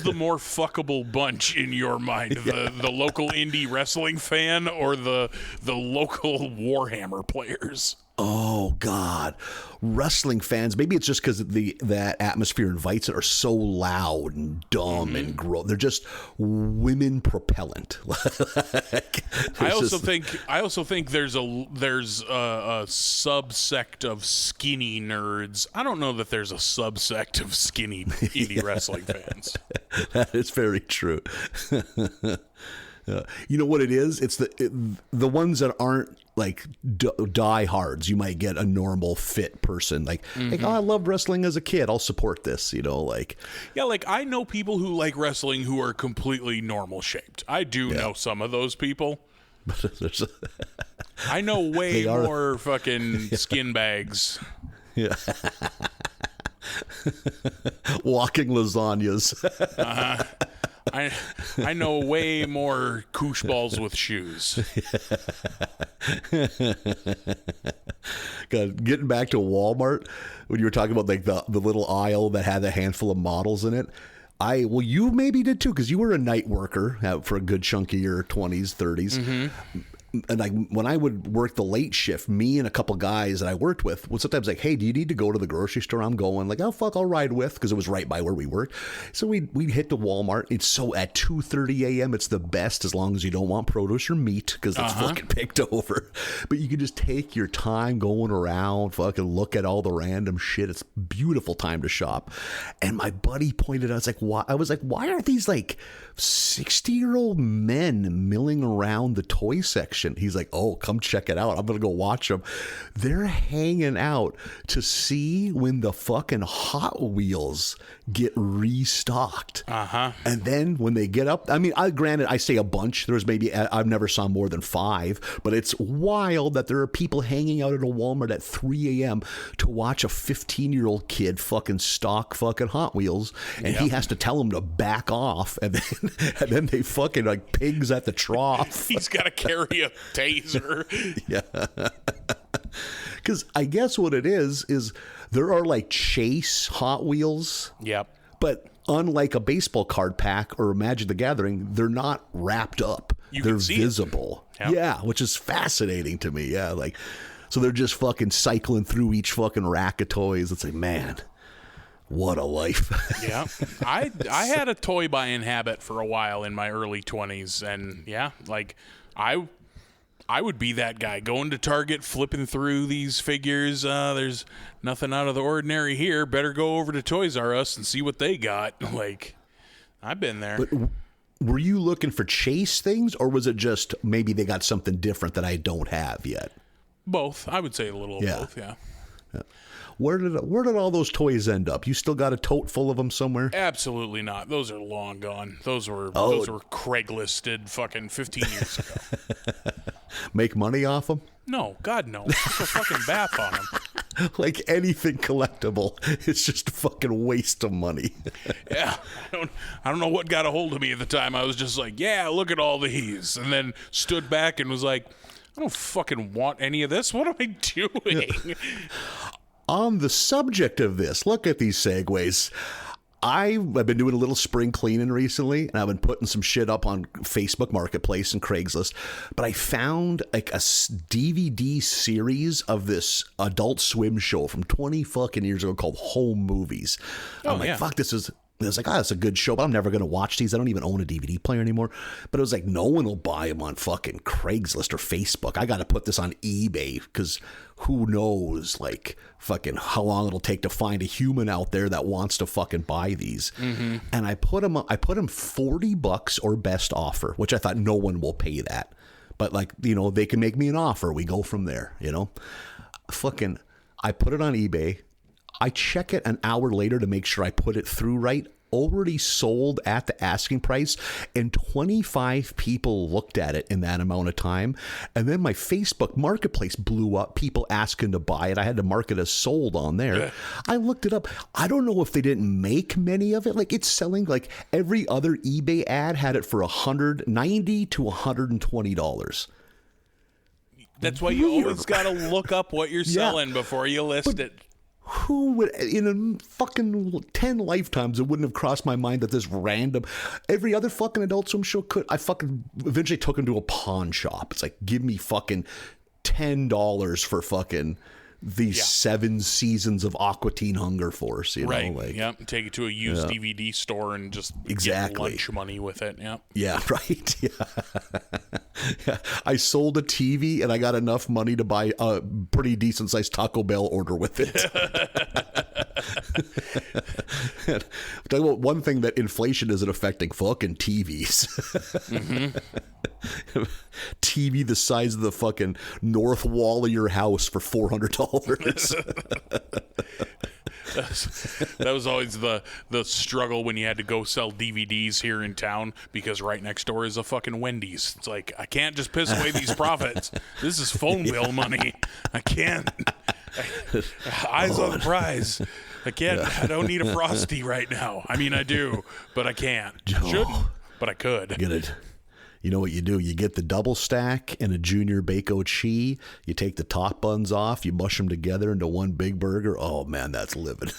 the more fuckable bunch in your mind? The local indie wrestling fan or the local Warhammer players? Oh God, wrestling fans. Maybe it's just because that atmosphere invites it. Are so loud and dumb and gross. They're just women propellant. I also think there's a subsect of skinny nerds. I don't know that there's a subsect of skinny indie wrestling fans. That is very true. You know what it is? It's the ones that aren't like diehards. You might get a normal fit person like, oh, I loved wrestling as a kid. I'll support this. You know, like like I know people who like wrestling who are completely normal shaped. I do know some of those people. I know way more fucking skin bags. Yeah. Walking lasagnas. I know way more koosh balls with shoes. God, getting back to Walmart, when you were talking about like the little aisle that had a handful of models in it, you maybe did too, because you were a night worker for a good chunk of your 20s, 30s. And like when I would work the late shift, me and a couple guys that I worked with would sometimes like, hey, do you need to go to the grocery store? I'm going. Like, oh fuck, I'll ride with, because it was right by where we worked. So we'd hit the Walmart. It's so at 2:30 a.m. It's the best, as long as you don't want produce or meat, because it's fucking picked over. But you can just take your time going around, fucking look at all the random shit. It's a beautiful time to shop. And my buddy pointed out, I was like, why are these like 60-year-old men milling around the toy section? He's like, oh, come check it out. I'm going to go watch them. They're hanging out to see when the fucking Hot Wheels get restocked. And then when they get up, I mean, granted, I say a bunch. There's maybe, I've never saw more than 5, but it's wild that there are people hanging out at a Walmart at 3 a.m. to watch a 15-year-old kid fucking stock fucking Hot Wheels. And he has to tell them to back off. And then they fucking like pigs at the trough. He's got to carry a taser. Yeah. Because I guess what it is there are like chase Hot Wheels. Yep. But unlike a baseball card pack or Magic the Gathering, they're not wrapped up. they're visible. Yep. Yeah, which is fascinating to me. Yeah, like, so they're just fucking cycling through each fucking rack of toys. It's like, man, what a life. Yeah. I had a toy buying habit for a while in my early 20s, and yeah, like I would be that guy going to Target, flipping through these figures. There's nothing out of the ordinary here. Better go over to Toys R Us and see what they got. Like, I've been there. But were you looking for chase things, or was it just maybe they got something different that I don't have yet? Both. I would say a little of both, yeah. Where did all those toys end up? You still got a tote full of them somewhere? Absolutely not. Those are long gone. Those were Craigslisted fucking 15 years ago. Make money off them? No, God no. Put a fucking bath on them. Like anything collectible, it's just a fucking waste of money. Yeah, I don't know what got a hold of me at the time. I was just like, yeah, look at all these, and then stood back and was like, I don't fucking want any of this. What am I doing? Yeah. On the subject of this, look at these segues. I've been doing a little spring cleaning recently, and I've been putting some shit up on Facebook Marketplace and Craigslist. But I found like a DVD series of this Adult Swim show from 20 fucking years ago called Home Movies. I'm like, fuck, this is. It was like, it's a good show, but I'm never going to watch these. I don't even own a DVD player anymore. But it was like, no one will buy them on fucking Craigslist or Facebook. I got to put this on eBay because who knows, like, fucking how long it'll take to find a human out there that wants to fucking buy these. Mm-hmm. And I put them $40 or best offer, which I thought no one will pay that. But like, you know, they can make me an offer. We go from there, you know. Fucking, I put it on eBay. I check it an hour later to make sure I put it through right. Already sold at the asking price, and 25 people looked at it in that amount of time. And then my Facebook Marketplace blew up, people asking to buy it. I had to mark it as sold on there. I looked it up. I don't know if they didn't make many of it. Like, it's selling, like every other eBay ad had it for $190 to $120. That's why you always got to look up what you're selling before you list it. Who would, in a fucking 10 lifetimes, it wouldn't have crossed my mind that this random, every other fucking Adult Swim show could. I fucking eventually took him to a pawn shop. It's like, give me fucking $10 for fucking these 7 seasons of Aqua Teen Hunger Force, you know? Like, take it to a used DVD store and just get lunch money with it. Yeah, right. Yeah. I sold a TV and I got enough money to buy a pretty decent sized Taco Bell order with it. Talk about one thing that inflation isn't affecting: fucking TVs. Mm-hmm. TV the size of the fucking north wall of your house for $400. That was always the struggle when you had to go sell DVDs here in town, because right next door is a fucking Wendy's. It's like, I can't just piss away these profits. This is phone bill money. I can't. Eyes on the prize. I can't. I don't need a Frosty right now. I mean, I do, but I can't. Shouldn't, but I could. Get it. You know what you do? You get the double stack and a junior bacon cheese. You take the top buns off. You mush them together into one big burger. Oh, man, that's living.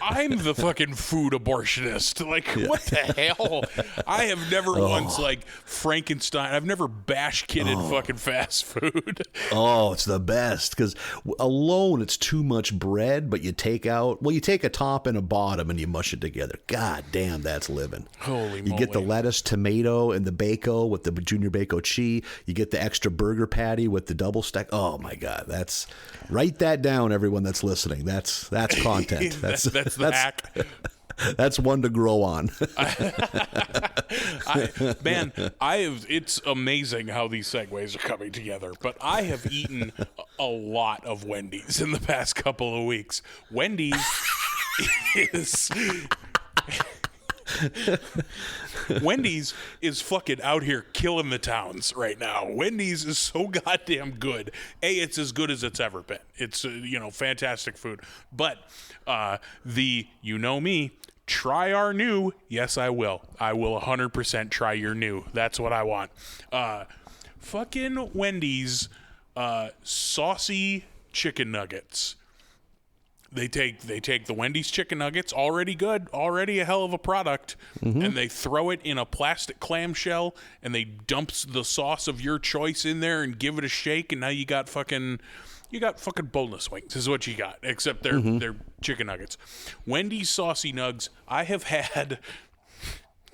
I'm the fucking food abortionist. Like, what the hell? I have never once, like, Frankenstein. I've never bash kitted fucking fast food. Oh, it's the best, because alone it's too much bread, but you take a top and a bottom and you mush it together. God damn, that's living. Holy moly. You get the lettuce, tomato, and the bacon with the junior bacon cheese. You get the extra burger patty with the double stack. Oh my God, write that down, everyone that's listening. That's content. That's the hack. That's one to grow on. It's amazing how these segues are coming together. But I have eaten a lot of Wendy's in the past couple of weeks. Wendy's is fucking out here killing the towns right now. Wendy's is so goddamn good. It's as good as it's ever been. It's fantastic food. But you know me, try our new. Yes, I will. I will 100% try your new. That's what I want. Fucking Wendy's saucy chicken nuggets. They take the Wendy's chicken nuggets, already good, already a hell of a product, and they throw it in a plastic clamshell, and they dump the sauce of your choice in there and give it a shake, and now you got fucking boneless wings is what you got, except they're chicken nuggets. Wendy's saucy nugs, I have had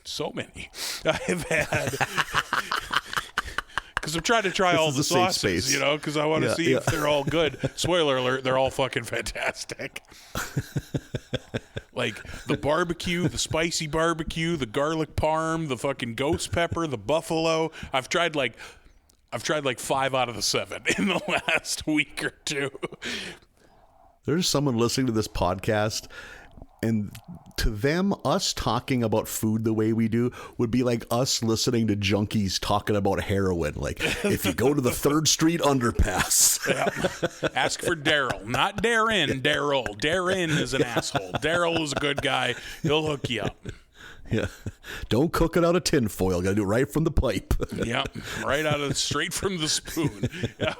so many. I have had... Because I'm trying to try all the sauces, you know, because I want to see if they're all good. Spoiler alert, they're all fucking fantastic. Like the barbecue, the spicy barbecue, the garlic parm, the fucking ghost pepper, the buffalo. I've tried like 5 out of the 7 in the last week or two. There's someone listening to this podcast, and to them, us talking about food the way we do would be like us listening to junkies talking about heroin. Like, if you go to the 3rd Street underpass. Ask for Daryl. Not Darren, Daryl. Darren is an asshole. Daryl is a good guy. He'll hook you up. Yeah. Don't cook it out of tin foil. Got to do it right from the pipe. Yep. Straight from the spoon. Yep.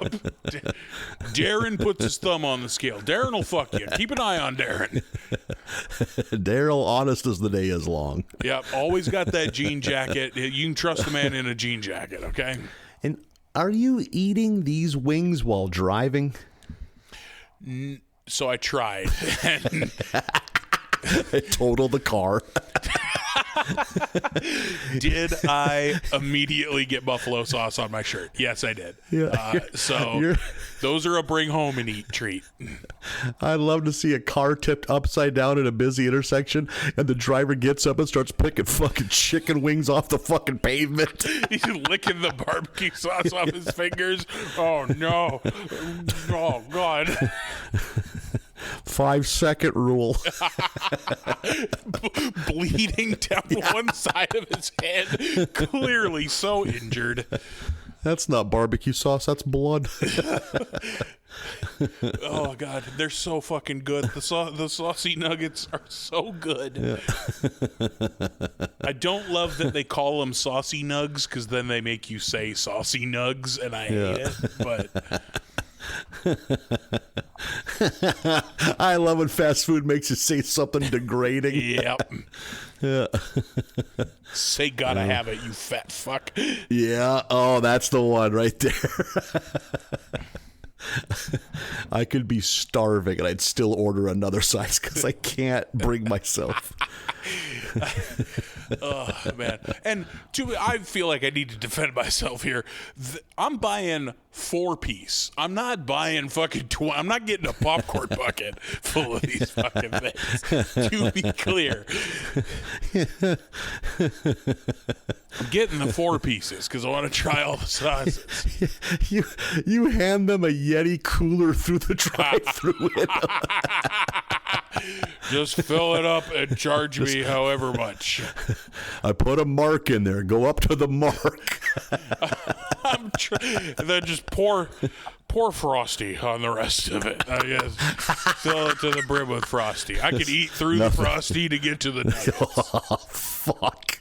Darren puts his thumb on the scale. Darren will fuck you. Keep an eye on Darren. Daryl, honest as the day is long. Yep. Always got that jean jacket. You can trust a man in a jean jacket, okay? And are you eating these wings while driving? So I tried. Total the car. Did I immediately get buffalo sauce on my shirt? Yes, I did. Yeah. So those are a bring home and eat treat. I'd love to see a car tipped upside down in a busy intersection, and the driver gets up and starts picking fucking chicken wings off the fucking pavement. He's licking the barbecue sauce off his fingers. Oh, no. Oh, God. 5-second rule. Bleeding down one side of his head. Clearly so injured. That's not barbecue sauce. That's blood. Oh, God. They're so fucking good. The saucy nuggets are so good. Yeah. I don't love that they call them saucy nugs, because then they make you say saucy nugs, and I hate it. But... I love when fast food makes you say something degrading. Yep. Yeah. Say gotta have it, you fat fuck. Yeah. Oh, that's the one right there. I could be starving and I'd still order another size because I can't bring myself. Oh, man. And I feel like I need to defend myself here. I'm buying 4-piece. I'm not buying fucking I'm not getting a popcorn bucket full of these fucking things. To be clear. I'm getting the 4 pieces because I want to try all the sauces. You hand them a Yeti cooler through the drive-thru window. Just fill it up and charge me however much. I put a mark in there. Go up to the mark. And then just pour Frosty on the rest of it. I guess fill it to the brim with Frosty. I could eat through the Frosty to get to the nuggets. Oh, fuck.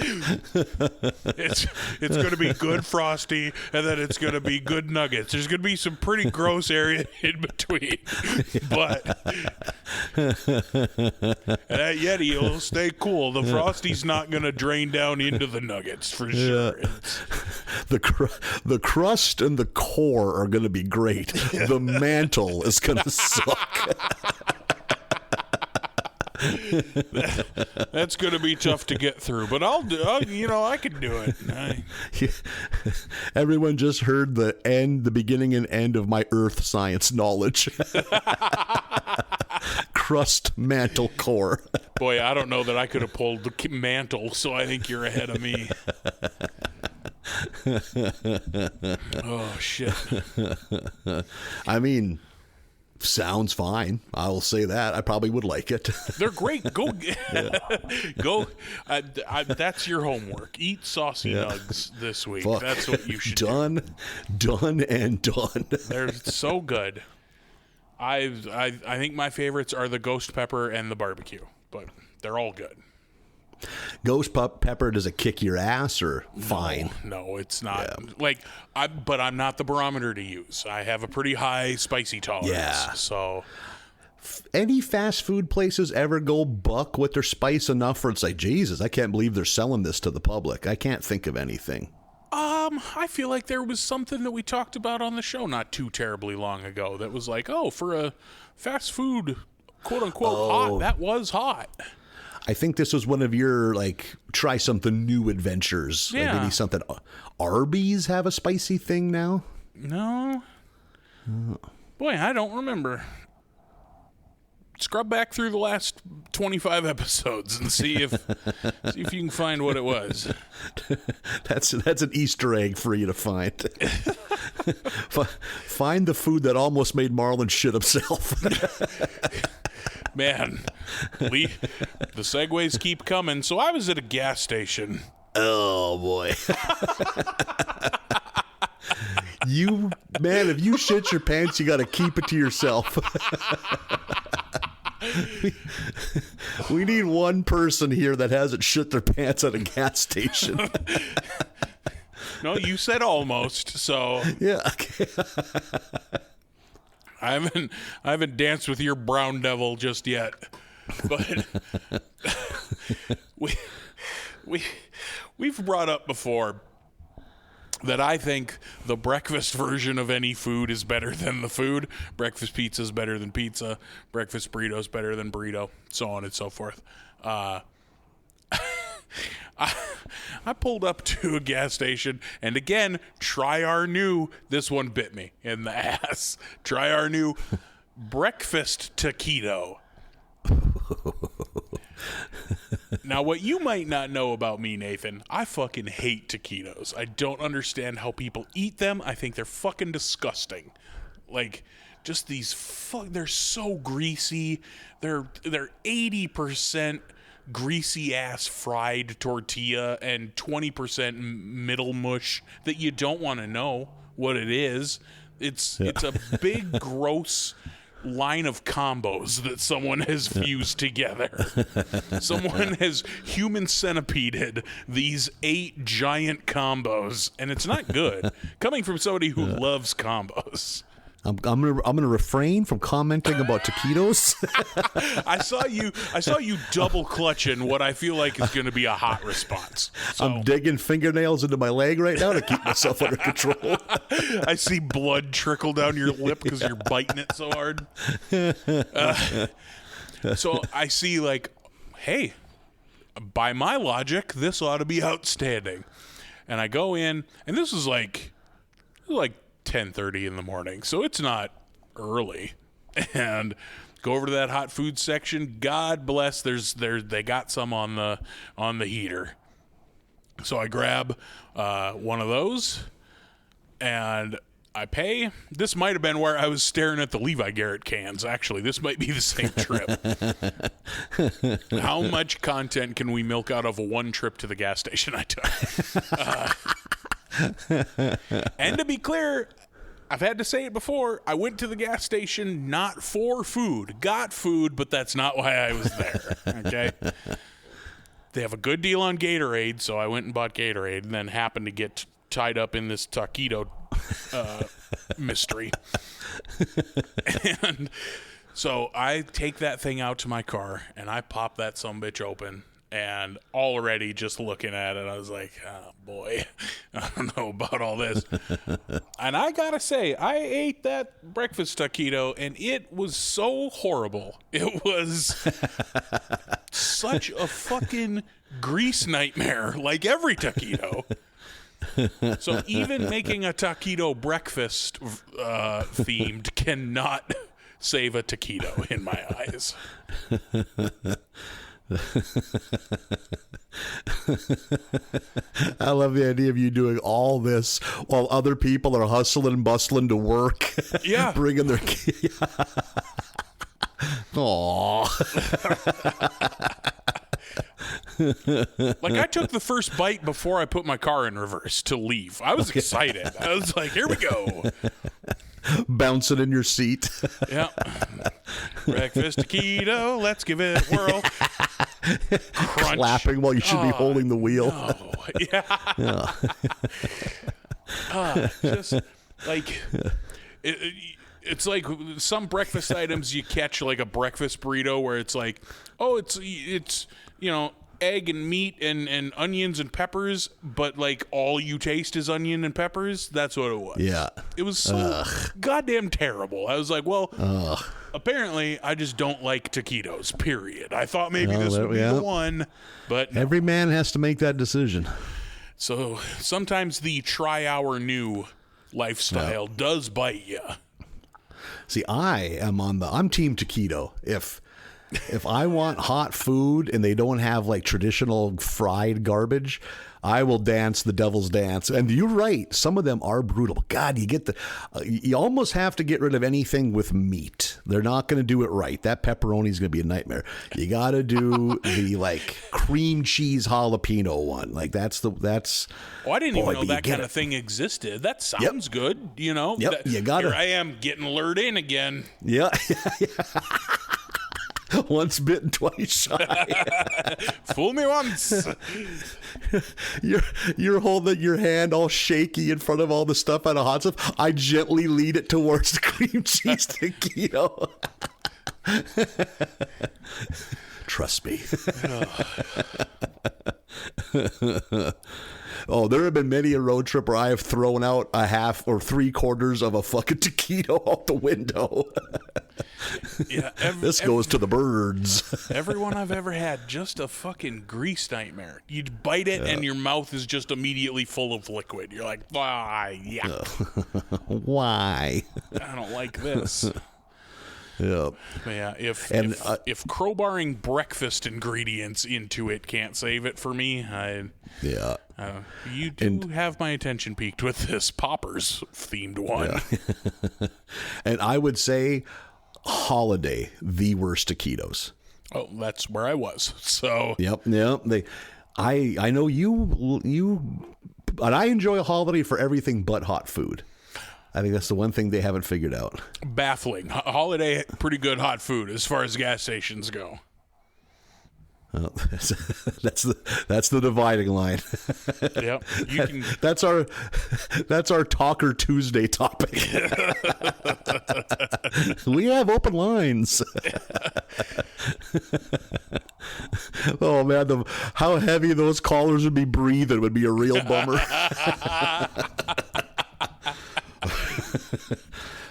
It's going to be good Frosty, and then it's going to be good nuggets. There's going to be some pretty gross area in between, but that Yeti will stay cool. The Frosty's not going to drain down into the nuggets for sure. Yeah. The crust and the core are going to be great. The mantle is going to suck. That's going to be tough to get through, but I can do it. Everyone just heard the beginning and end of my earth science knowledge. Crust, mantle, core. Boy, I don't know that I could have pulled the mantle, so I think you're ahead of me. Oh, shit. I mean... sounds fine. I will say that. I probably would like it. They're great. Go. That's your homework. Eat saucy nugs this week. Fuck. That's what you should do. Done and done. They're so good. I think my favorites are the ghost pepper and the barbecue, but they're all good. Ghost pepper, does it kick your ass or fine? No, it's not. Yeah. But I'm not the barometer to use. I have a pretty high spicy tolerance. Yeah. So any fast food places ever go buck with their spice enough where it's like, Jesus, I can't believe they're selling this to the public? I can't think of anything. I feel like there was something that we talked about on the show not too terribly long ago that was like, oh, for a fast food, quote unquote, hot, that was hot. I think this was one of your, like, try something new adventures. Yeah. Like maybe something. Arby's have a spicy thing now? No. Boy, I don't remember. Scrub back through the last 25 episodes and see if you can find what it was. That's an Easter egg for you to find. Find the food that almost made Marlin shit himself. Man, the segues keep coming. So I was at a gas station. Oh, boy. Man, if you shit your pants, you got to keep it to yourself. We need one person here that hasn't shit their pants at a gas station. No, you said almost, so yeah. Okay. I haven't danced with your brown devil just yet, but we've brought up before that I think the breakfast version of any food is better than the food. Breakfast pizza is better than pizza. Breakfast burrito is better than burrito, so on and so forth. I pulled up to a gas station, and again, try our new, this one bit me in the ass, try our new breakfast taquito. Now, what you might not know about me, Nathan, I fucking hate taquitos. I don't understand how people eat them. I think they're fucking disgusting. Like, just these they're so greasy. They're 80% greasy ass fried tortilla and 20% middle mush that you don't want to know what it is. It's a big gross line of combos that someone has fused together. Someone has human centipeded these 8 giant combos, and it's not good. Coming from somebody who loves combos. I'm gonna refrain from commenting about taquitos. I saw you double clutching what I feel like is going to be a hot response. So, I'm digging fingernails into my leg right now to keep myself under control. I see blood trickle down your lip because you're biting it so hard. So I see, like, hey, by my logic, this ought to be outstanding. And I go in, and this is like 10:30 in the morning, so it's not early, and go over to that hot food section. God bless, they got some on the heater, so I grab one of those and I pay. This might have been where I was staring at the Levi Garrett cans. Actually, this might be the same trip. How much content can we milk out of one trip to the gas station I took? And to be clear, I've had to say it before, I went to the gas station not for food. Got food, but that's not why I was there. Okay? They have a good deal on Gatorade, so I went and bought Gatorade and then happened to get tied up in this taquito mystery. And so I take that thing out to my car and I pop that sumbitch open. And already just looking at it, I was like, oh, boy, I don't know about all this. And I got to say, I ate that breakfast taquito, and it was so horrible. It was such a fucking grease nightmare, like every taquito. So even making a taquito breakfast themed cannot save a taquito in my eyes. I love the idea of you doing all this while other people are hustling and bustling to work. Yeah. Bringing their... Aww. Like, I took the first bite before I put my car in reverse to leave. I was excited. I was like, here we go. Bouncing in your seat. Yeah. Breakfast taquito, let's give it a whirl. Crunch. Clapping while you should be holding the wheel. No. Yeah. Just like It's like some breakfast items you catch, like a breakfast burrito, where it's like, oh, it's egg and meat and onions and peppers, but like all you taste is onion and peppers. That's what it was. Yeah. It was so goddamn terrible. I was like, well, apparently I just don't like taquitos, period. I thought maybe this would be the one, but no. Every man has to make that decision. So sometimes the try our new lifestyle does bite you. See, I'm team taquito. If I want hot food and they don't have like traditional fried garbage, I will dance the devil's dance. And you're right, some of them are brutal. God, you almost have to get rid of anything with meat. They're not going to do it right. That pepperoni is going to be a nightmare. You got to do the like cream cheese jalapeno one. Like that's. Oh, I didn't even know that kind of thing existed. That sounds good. You know. Yep. You got Here I am getting lured in again. Yeah. Once bitten, twice shy. Fool me once. You're holding your hand all shaky in front of all the stuff out of hot stuff. I gently lead it towards the cream cheese taquito. Trust me. Oh, there have been many a road trip where I have thrown out a half or 3/4 of a fucking taquito out the window. Yeah, this goes to the birds. Everyone I've ever had, just a fucking grease nightmare. You'd bite it and your mouth is just immediately full of liquid. You're like, yeah. Why? I don't like this. Yeah. But yeah, if crowbarring breakfast ingredients into it can't save it for me, you do have my attention peaked with this Poppers themed one. Yeah. And I would say holiday, the worst taquitos. Oh, that's where I was. So Yep. I know you, and I enjoy a holiday for everything but hot food. I think that's the one thing they haven't figured out. Baffling. Holiday, pretty good hot food as far as gas stations go. Well, that's the dividing line. Yep. That's our Talker Tuesday topic. We have open lines. Oh man, how heavy those callers would be breathing would be a real bummer.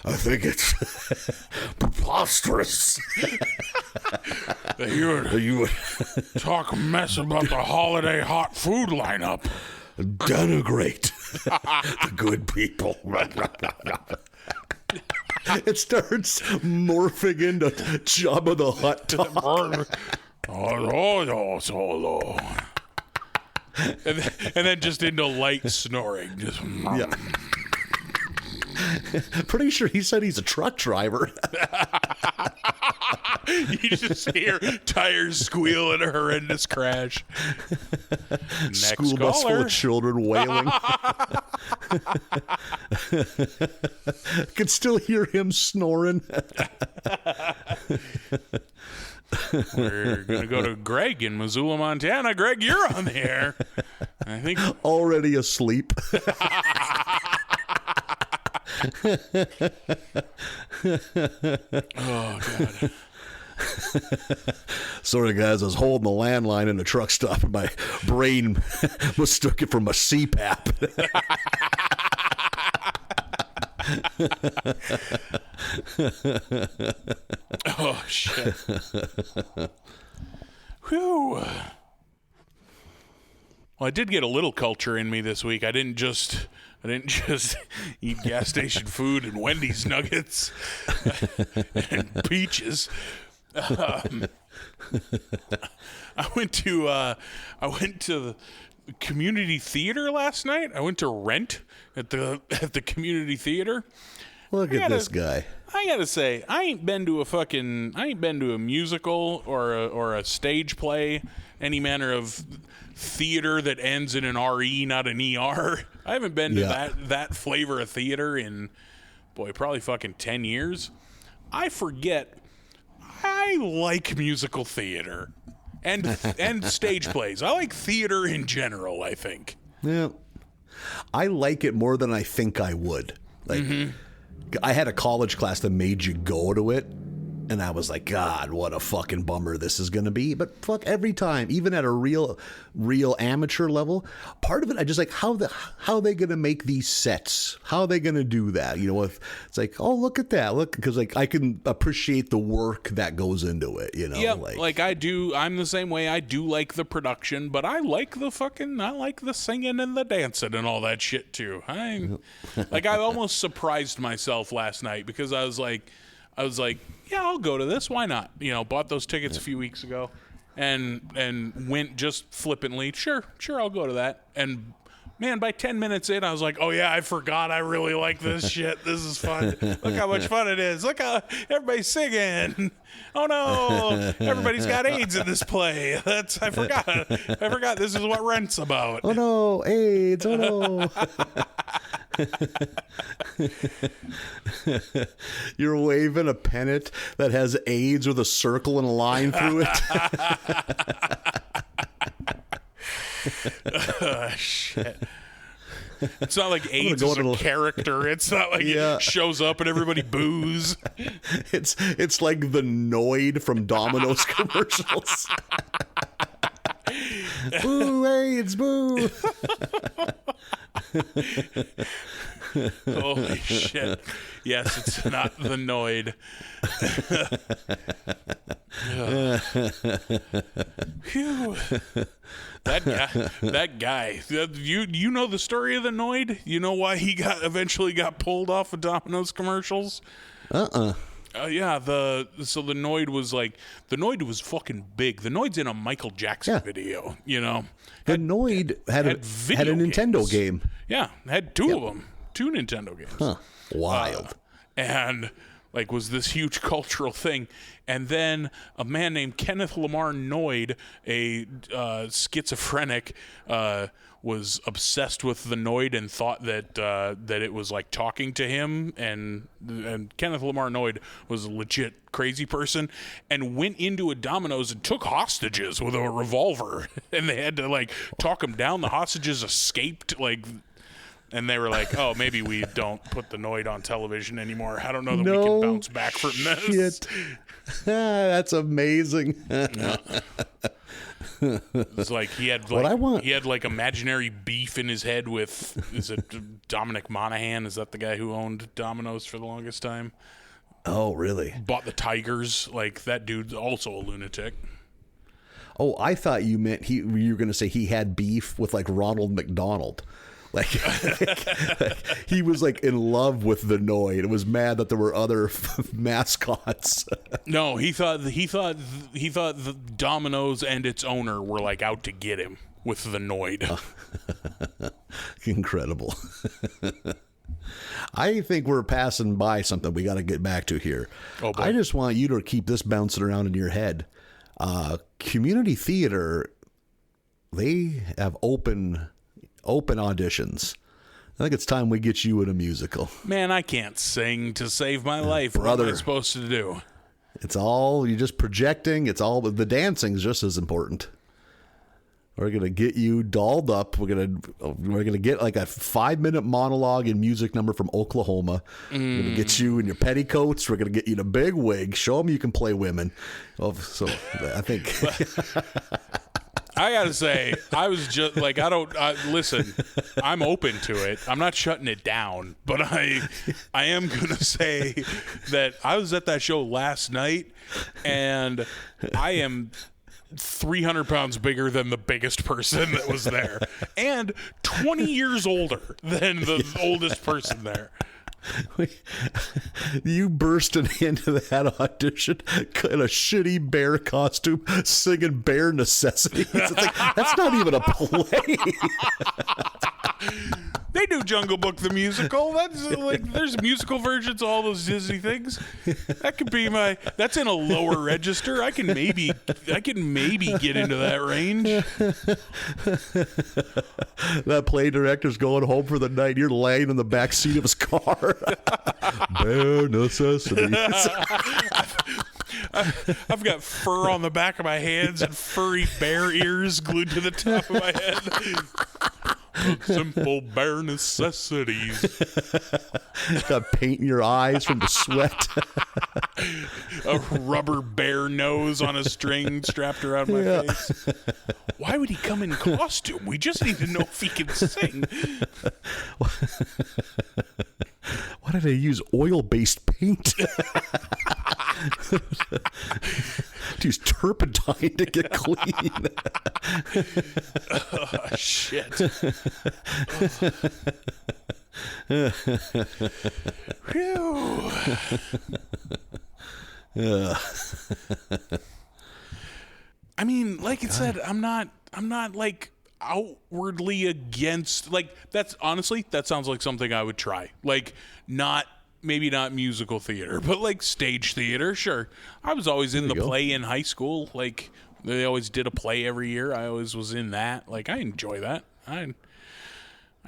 I think it's preposterous. You would talk mess about the holiday hot food lineup. Denigrate the good people. It starts morphing into Jabba the Hutt talk. And then just into light snoring. Just yeah. Pretty sure he said he's a truck driver. You just hear tires squeal in a horrendous crash. Next School bus full of children wailing. Can still hear him snoring. We're going to go to Greg in Missoula, Montana. Greg, you're on the air. I think already asleep. Oh, God. Sorry, guys. I was holding the landline in a truck stop, and my brain mistook it for my CPAP. Oh, shit. Whew. Well, I did get a little culture in me this week. I didn't just eat gas station food and Wendy's nuggets and peaches. I went to the community theater last night. I went to Rent at the community theater. Look at this guy. I gotta say, I ain't been to a musical or a stage play, any manner of theater that ends in an RE, not an ER. I haven't been to that flavor of theater in, probably fucking 10 years. I forget. I like musical theater and stage plays. I like theater in general, I think. Yeah. I like it more than I think I would. Like, I had a college class that made you go to it. And I was like, God, what a fucking bummer this is going to be. But fuck, every time, even at a real amateur level, part of it, I just like, how are they going to make these sets? How are they going to do that? You know, if it's like, oh, look at that. Look, because like I can appreciate the work that goes into it, you know? Yeah, like I do. I'm the same way. I do like the production, but I like the singing and the dancing and all that shit too. I almost surprised myself last night because I was like, yeah, I'll go to this. Why not? You know, bought those tickets a few weeks ago and went just flippantly. Sure, I'll go to that. And man, by 10 minutes in, I was like, oh yeah, I forgot I really like this shit. This is fun. Look how much fun it is. Look how everybody's singing. Oh no, everybody's got AIDS in this play. I forgot this is what Rent's about. Oh no, AIDS. Oh no. You're waving a pennant that has AIDS with a circle and a line through it. Shit. It's not like AIDS is a character. It's not like it shows up and everybody boos. It's like the Noid from Domino's commercials. Boo, AIDS, boo. Holy shit. Yes, it's not the Noid. Phew. That guy. You know the story of the Noid? You know why he eventually got pulled off of Domino's commercials? Yeah, the Noid was fucking big. The Noid's in a Michael Jackson video, you know. The Noid had a Nintendo game. Yeah, had two of them. 2 Nintendo games. Huh. Wild. And like was this huge cultural thing. And then a man named Kenneth Lamar Noid, a schizophrenic, was obsessed with the Noid and thought that it was like talking to him. And Kenneth Lamar Noid was a legit crazy person and went into a Domino's and took hostages with a revolver. And they had to like talk him down. The hostages escaped and they were like, oh, maybe we don't put the Noid on television anymore. I don't know that we can bounce back from this. Shit. That's amazing. It's like he had like imaginary beef in his head with, is it Dominic Monaghan? Is that the guy who owned Domino's for the longest time? Oh, really? Bought the Tigers. Like that dude's also a lunatic. Oh, I thought you meant you were going to say he had beef with like Ronald McDonald. Like he was like in love with the Noid and was mad that there were other mascots. No, he thought the Domino's and its owner were like out to get him with the Noid. Incredible. I think we're passing by something we got to get back to here. Oh, I just want you to keep this bouncing around in your head. Community theater, they have open auditions. I think it's time we get you in a musical. Man, I can't sing to save my life. Brother, what am I supposed to do? It's all, you're just projecting. It's all, the dancing's just as important. We're going to get you dolled up. We're going to get like a 5-minute monologue and music number from Oklahoma. We're going to get you in your petticoats. We're going to get you in a big wig. Show them you can play women. Oh, so I think... I gotta say, I was just like, listen, I'm open to it. I'm not shutting it down, but I am gonna say that I was at that show last night, and I am 300 pounds bigger than the biggest person that was there, and 20 years older than the oldest person there. You bursted into that audition in a shitty bear costume singing Bare Necessities. It's like, that's not even a play. They do Jungle Book the musical. That's like, there's musical versions of all those Disney things. That could be that's in a lower register. I can maybe get into that range. That play director's going home for the night. You're laying in the back seat of his car. Bare Necessities. I've got fur on the back of my hands and furry bear ears glued to the top of my head. Simple bare necessities. Got paint in your eyes from the sweat. A rubber bear nose on a string strapped around my face. Why would he come in costume? We just need to know if he can sing. Why did I use oil-based paint? Use turpentine to get clean. Oh, shit. Phew. I mean, like I said, I'm not like outwardly against, like, that's honestly, that sounds like something I would try. Like, maybe not musical theater, but like stage theater, sure. I was always in the play in high school. Like, they always did a play every year. I always was in that. Like, I enjoy that. I'd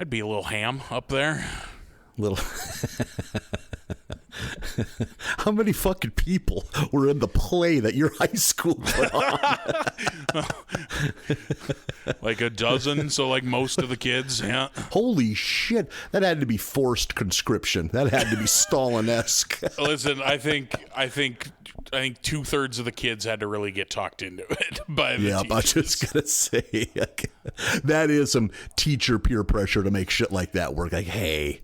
be a little ham up there. How many fucking people were in the play that your high school put on? Like a dozen, so like most of the kids, yeah. Holy shit. That had to be forced conscription. That had to be Stalin-esque. Listen, I think 2/3 of the kids had to really get talked into it by the teachers. I was just gonna say that is some teacher peer pressure to make shit like that work. Like, hey,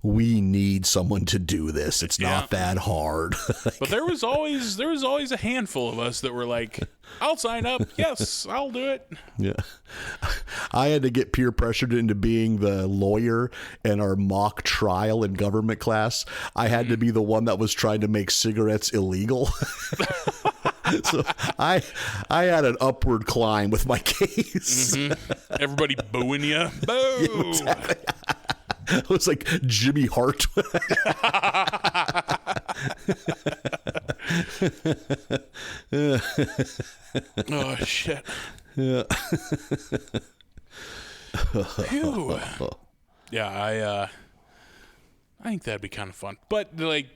we need someone to do this. It's not that hard. But there was always a handful of us that were like, I'll sign up. Yes, I'll do it. Yeah. I had to get peer pressured into being the lawyer in our mock trial in government class. I had to be the one that was trying to make cigarettes illegal. So I had an upward climb with my case. Mm-hmm. Everybody booing you. Boo! Yeah, exactly. It was like Jimmy Hart. Oh, shit. Yeah. Phew. Yeah, I think that'd be kind of fun. But, like,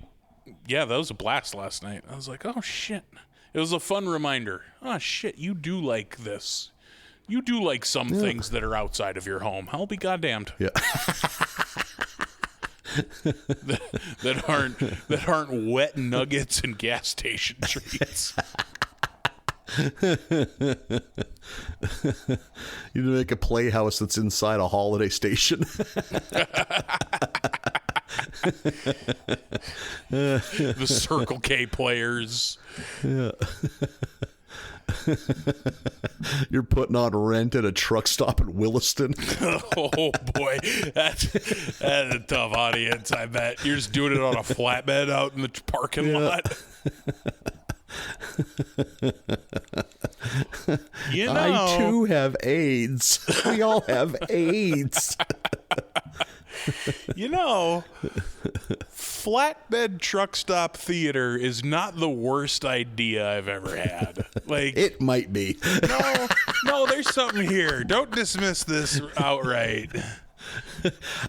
yeah, that was a blast last night. I was like, oh, shit. It was a fun reminder. Oh, shit, you do like this. You do like some things that are outside of your home. I'll be goddamned. Yeah. that aren't wet nuggets and gas station treats. You make a playhouse that's inside a holiday station. The Circle K players. Yeah. You're putting on rent at a truck stop in Williston. Oh boy, that's a tough audience. I bet you're just doing it on a flatbed out in the parking lot. You know, I too have AIDS. We all have AIDS. You know, flatbed truck stop theater is not the worst idea I've ever had. Like, it might be. No, there's something here. Don't dismiss this outright.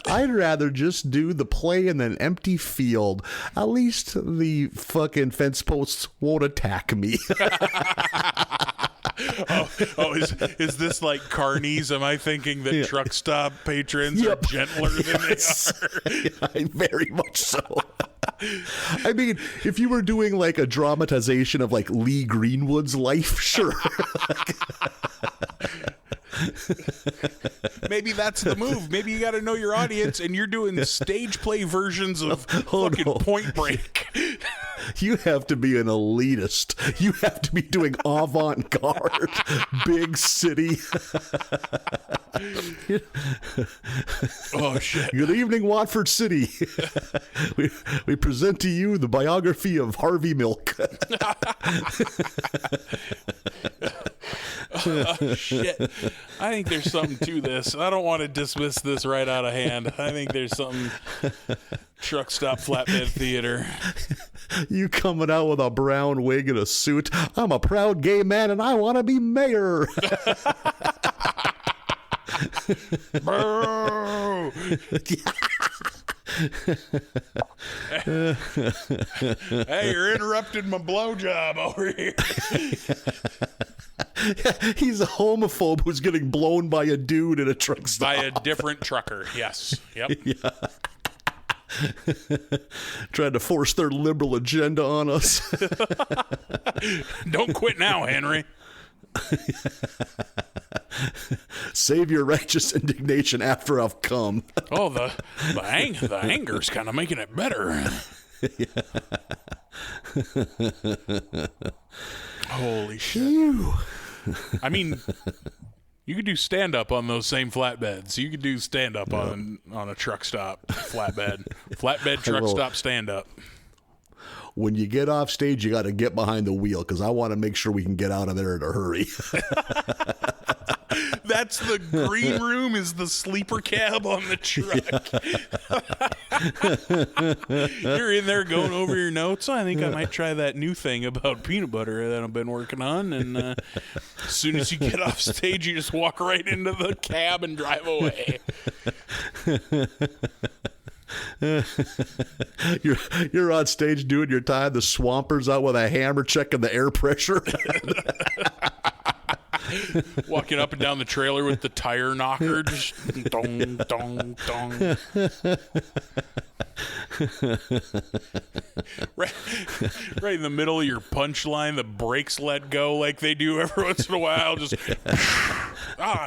I'd rather just do the play in an empty field. At least the fucking fence posts won't attack me. Is this like carnies? Am I thinking that truck stop patrons are gentler than they are? Yeah, very much so. I mean, if you were doing like a dramatization of like Lee Greenwood's life, sure. Maybe that's the move. Maybe you got to know your audience, and you're doing stage play versions of fucking Point Break. You have to be an elitist. You have to be doing avant-garde, big city. Oh, shit. Good evening, Watford City. We present to you the biography of Harvey Milk. Oh, shit. I think there's something to this. I don't want to dismiss this right out of hand. I think there's something. Truck stop flatbed theater. You coming out with a brown wig and a suit. I'm a proud gay man and I want to be mayor. Boo! Hey, you're interrupting my blowjob over here. He's a homophobe who's getting blown by a dude in a truck stop. By a different trucker. Yes. Yep. Yeah. Trying to force their liberal agenda on us. Don't quit now, Henry. Save your righteous indignation after I've come. Oh, the anger's kind of making it better. Holy shit. Phew. I mean, you could do stand-up on those same flatbeds. You could do stand-up on a truck stop flatbed. Flatbed truck stop stand-up. When you get off stage, you got to get behind the wheel because I want to make sure we can get out of there in a hurry. That's the green room, is the sleeper cab on the truck. You're in there going over your notes. I think I might try that new thing about peanut butter that I've been working on. And as soon as you get off stage, you just walk right into the cab and drive away. You're on stage doing your time. The Swamper's out with a hammer checking the air pressure. Walking up and down the trailer with the tire knocker, just dong, dong, dong. Right in the middle of your punchline, the brakes let go like they do every once in a while. Just,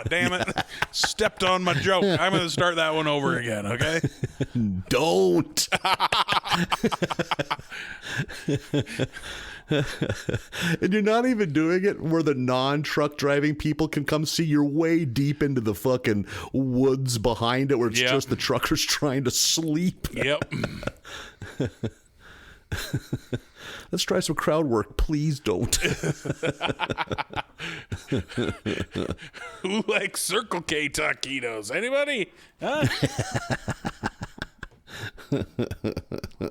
damn it. Stepped on my joke. I'm going to start that one over again, okay? Don't. And you're not even doing it where the non-truck driving people can come see. You're way deep into the fucking woods behind it where it's just the truckers trying to sleep. Yep. Let's try some crowd work. Please don't. Who likes Circle K taquitos? Anybody? Huh?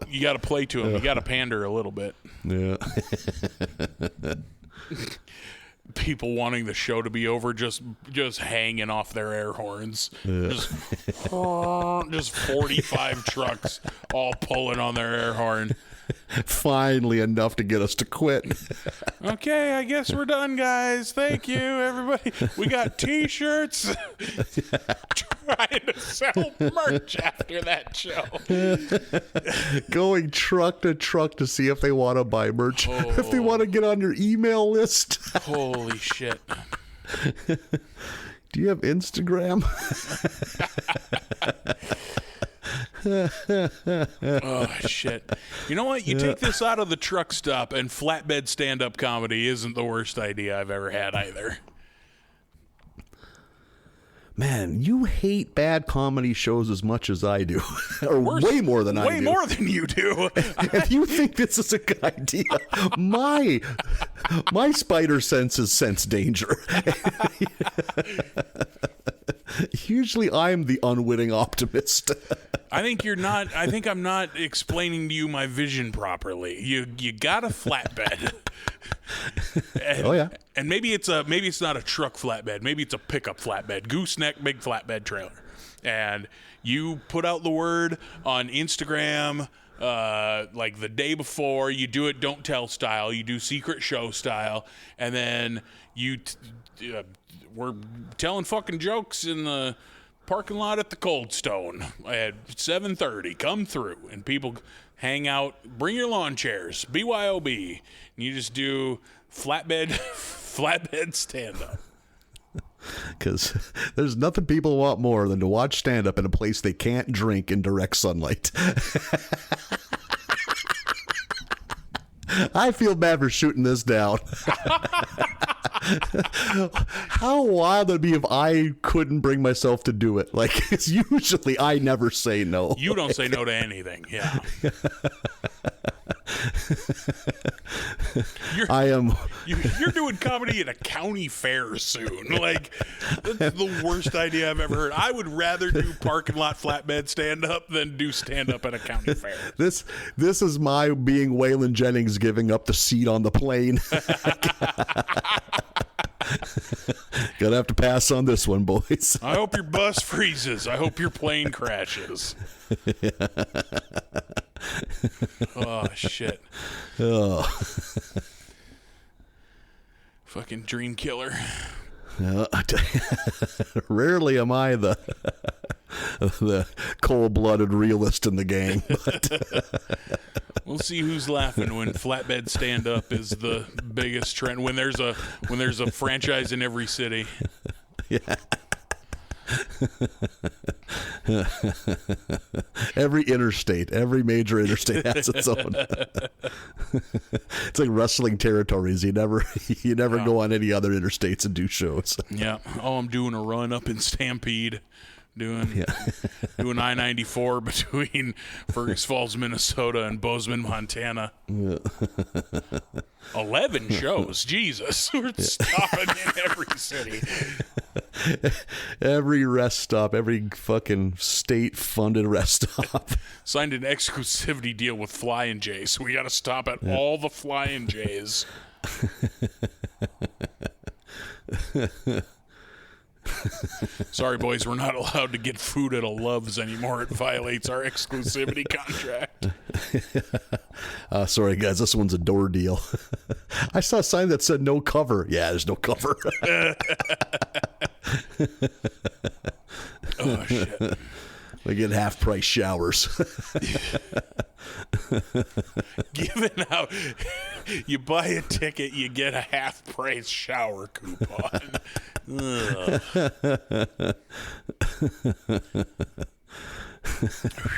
You got to play to them. You got to pander a little bit. Yeah. People wanting the show to be over, just hanging off their air horns. Yeah. Just 45 trucks all pulling on their air horn. Finally enough to get us to quit. Okay, I guess we're done, guys. Thank you, everybody. We got T-shirts. Trying to sell merch after that show. Going truck to truck to see if they want to buy merch. If they want to get on your email list. Holy shit. Do you have Instagram? Oh, shit. You know what? You take this out of the truck stop and flatbed stand-up comedy isn't the worst idea I've ever had either. Man, you hate bad comedy shows as much as I do. Or way more than I do. Way more than you do. If you think this is a good idea, my spider senses sense danger. Usually I'm the unwitting optimist. I think you're not. I think I'm not explaining to you my vision properly. You got a flatbed. And, and maybe it's not a truck flatbed. Maybe it's a pickup flatbed, gooseneck, big flatbed trailer. And you put out the word on Instagram, like the day before. You do it don't tell style. You do secret show style, and then we're telling fucking jokes in the parking lot at the Cold Stone at 7:30. Come through, and people hang out. Bring your lawn chairs. BYOB. And you just do flatbed stand-up. Because there's nothing people want more than to watch stand-up in a place they can't drink in direct sunlight. I feel bad for shooting this down. How wild would it be if I couldn't bring myself to do it? Like, it's usually I never say no. You don't say no to anything. Yeah. You're doing comedy at a county fair soon. Like, that's the worst idea I've ever heard. I would rather do parking lot flatbed stand-up than do stand-up at a county fair. This is my being Waylon Jennings giving up the seat on the plane. Gonna have to pass on this one, boys. I hope your bus freezes. I hope your plane crashes. Oh, shit. Oh. Fucking dream killer. Rarely am I the cold-blooded realist in the gang. But we'll see who's laughing when flatbed stand-up is the biggest trend. When there's a franchise in every city. Yeah. Every major interstate has its own. It's like wrestling territories. You never go on any other interstates and do shows. Yeah. Oh, I'm doing a run up in Stampede. Doing I-94 between Fergus Falls, Minnesota and Bozeman, Montana. 11 shows. Jesus. We're stopping in every city. Every rest stop, every fucking state-funded rest stop. Signed an exclusivity deal with Flying J, so we got to stop at all the Flying J's. Sorry, boys, we're not allowed to get food at a Love's anymore. It violates our exclusivity contract. Sorry, guys, this one's a door deal. I saw a sign that said no cover. Yeah, there's no cover. Oh, shit. We get half-price showers. Given out, you buy a ticket, you get a half-price shower coupon.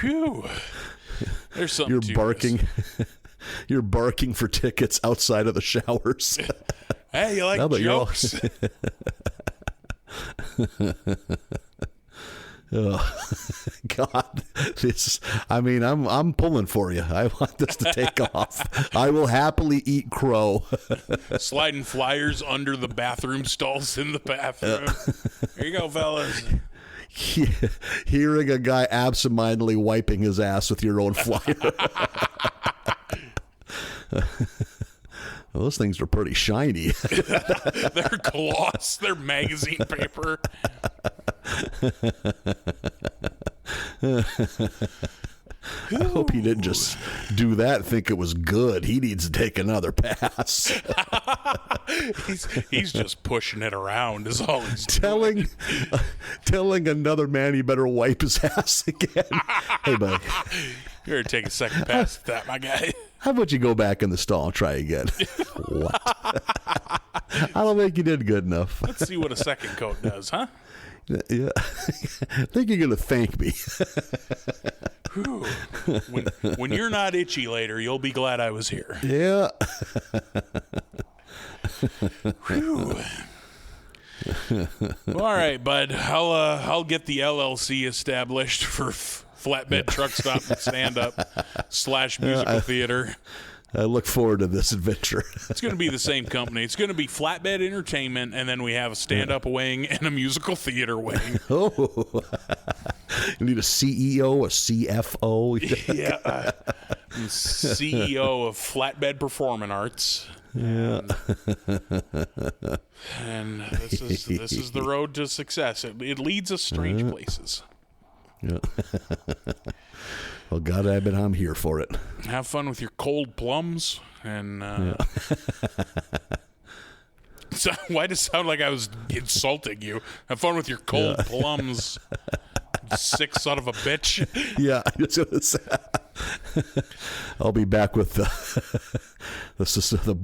Phew. There's something You're to barking. This. You're barking for tickets outside of the showers. Hey, you like jokes? Oh, God, I'm pulling for you. I want this to take off. I will happily eat crow. Sliding flyers under the bathroom stalls in the bathroom. Here you go, fellas. Hearing a guy absentmindedly wiping his ass with your own flyer. Well, those things are pretty shiny. They're gloss. They're magazine paper. I hope he didn't just do that and think it was good. He needs to take another pass. He's just pushing it around is all he's doing. Telling another man he better wipe his ass again. Hey, buddy. You better take a second pass at that, my guy. How about you go back in the stall and try again? What? I don't think you did good enough. Let's see what a second coat does, huh? Yeah. I think you're going to thank me. When you're not itchy later, you'll be glad I was here. Yeah. Whew. Well, all right, bud. I'll get the LLC established for flatbed truck stop and stand-up / musical theater. I look forward to this adventure. It's going to be the same company. It's going to be Flatbed Entertainment, and then we have a stand-up wing and a musical theater wing. Oh, you need a CEO, a CFO. Yeah, CEO of Flatbed Performing Arts. Yeah, and this is the road to success. It leads us strange places. Yeah. Well, God, I'm here for it. Have fun with your cold plums, and so, why does it sound like I was insulting you? Have fun with your cold plums, sick son of a bitch. Yeah, I was gonna say. I'll be back with the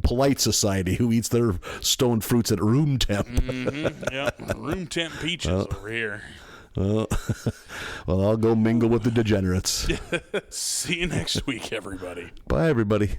polite society who eats their stone fruits at room temp. Yeah, room temp peaches over here. Well, I'll go mingle with the degenerates. See you next week, everybody. Bye, everybody.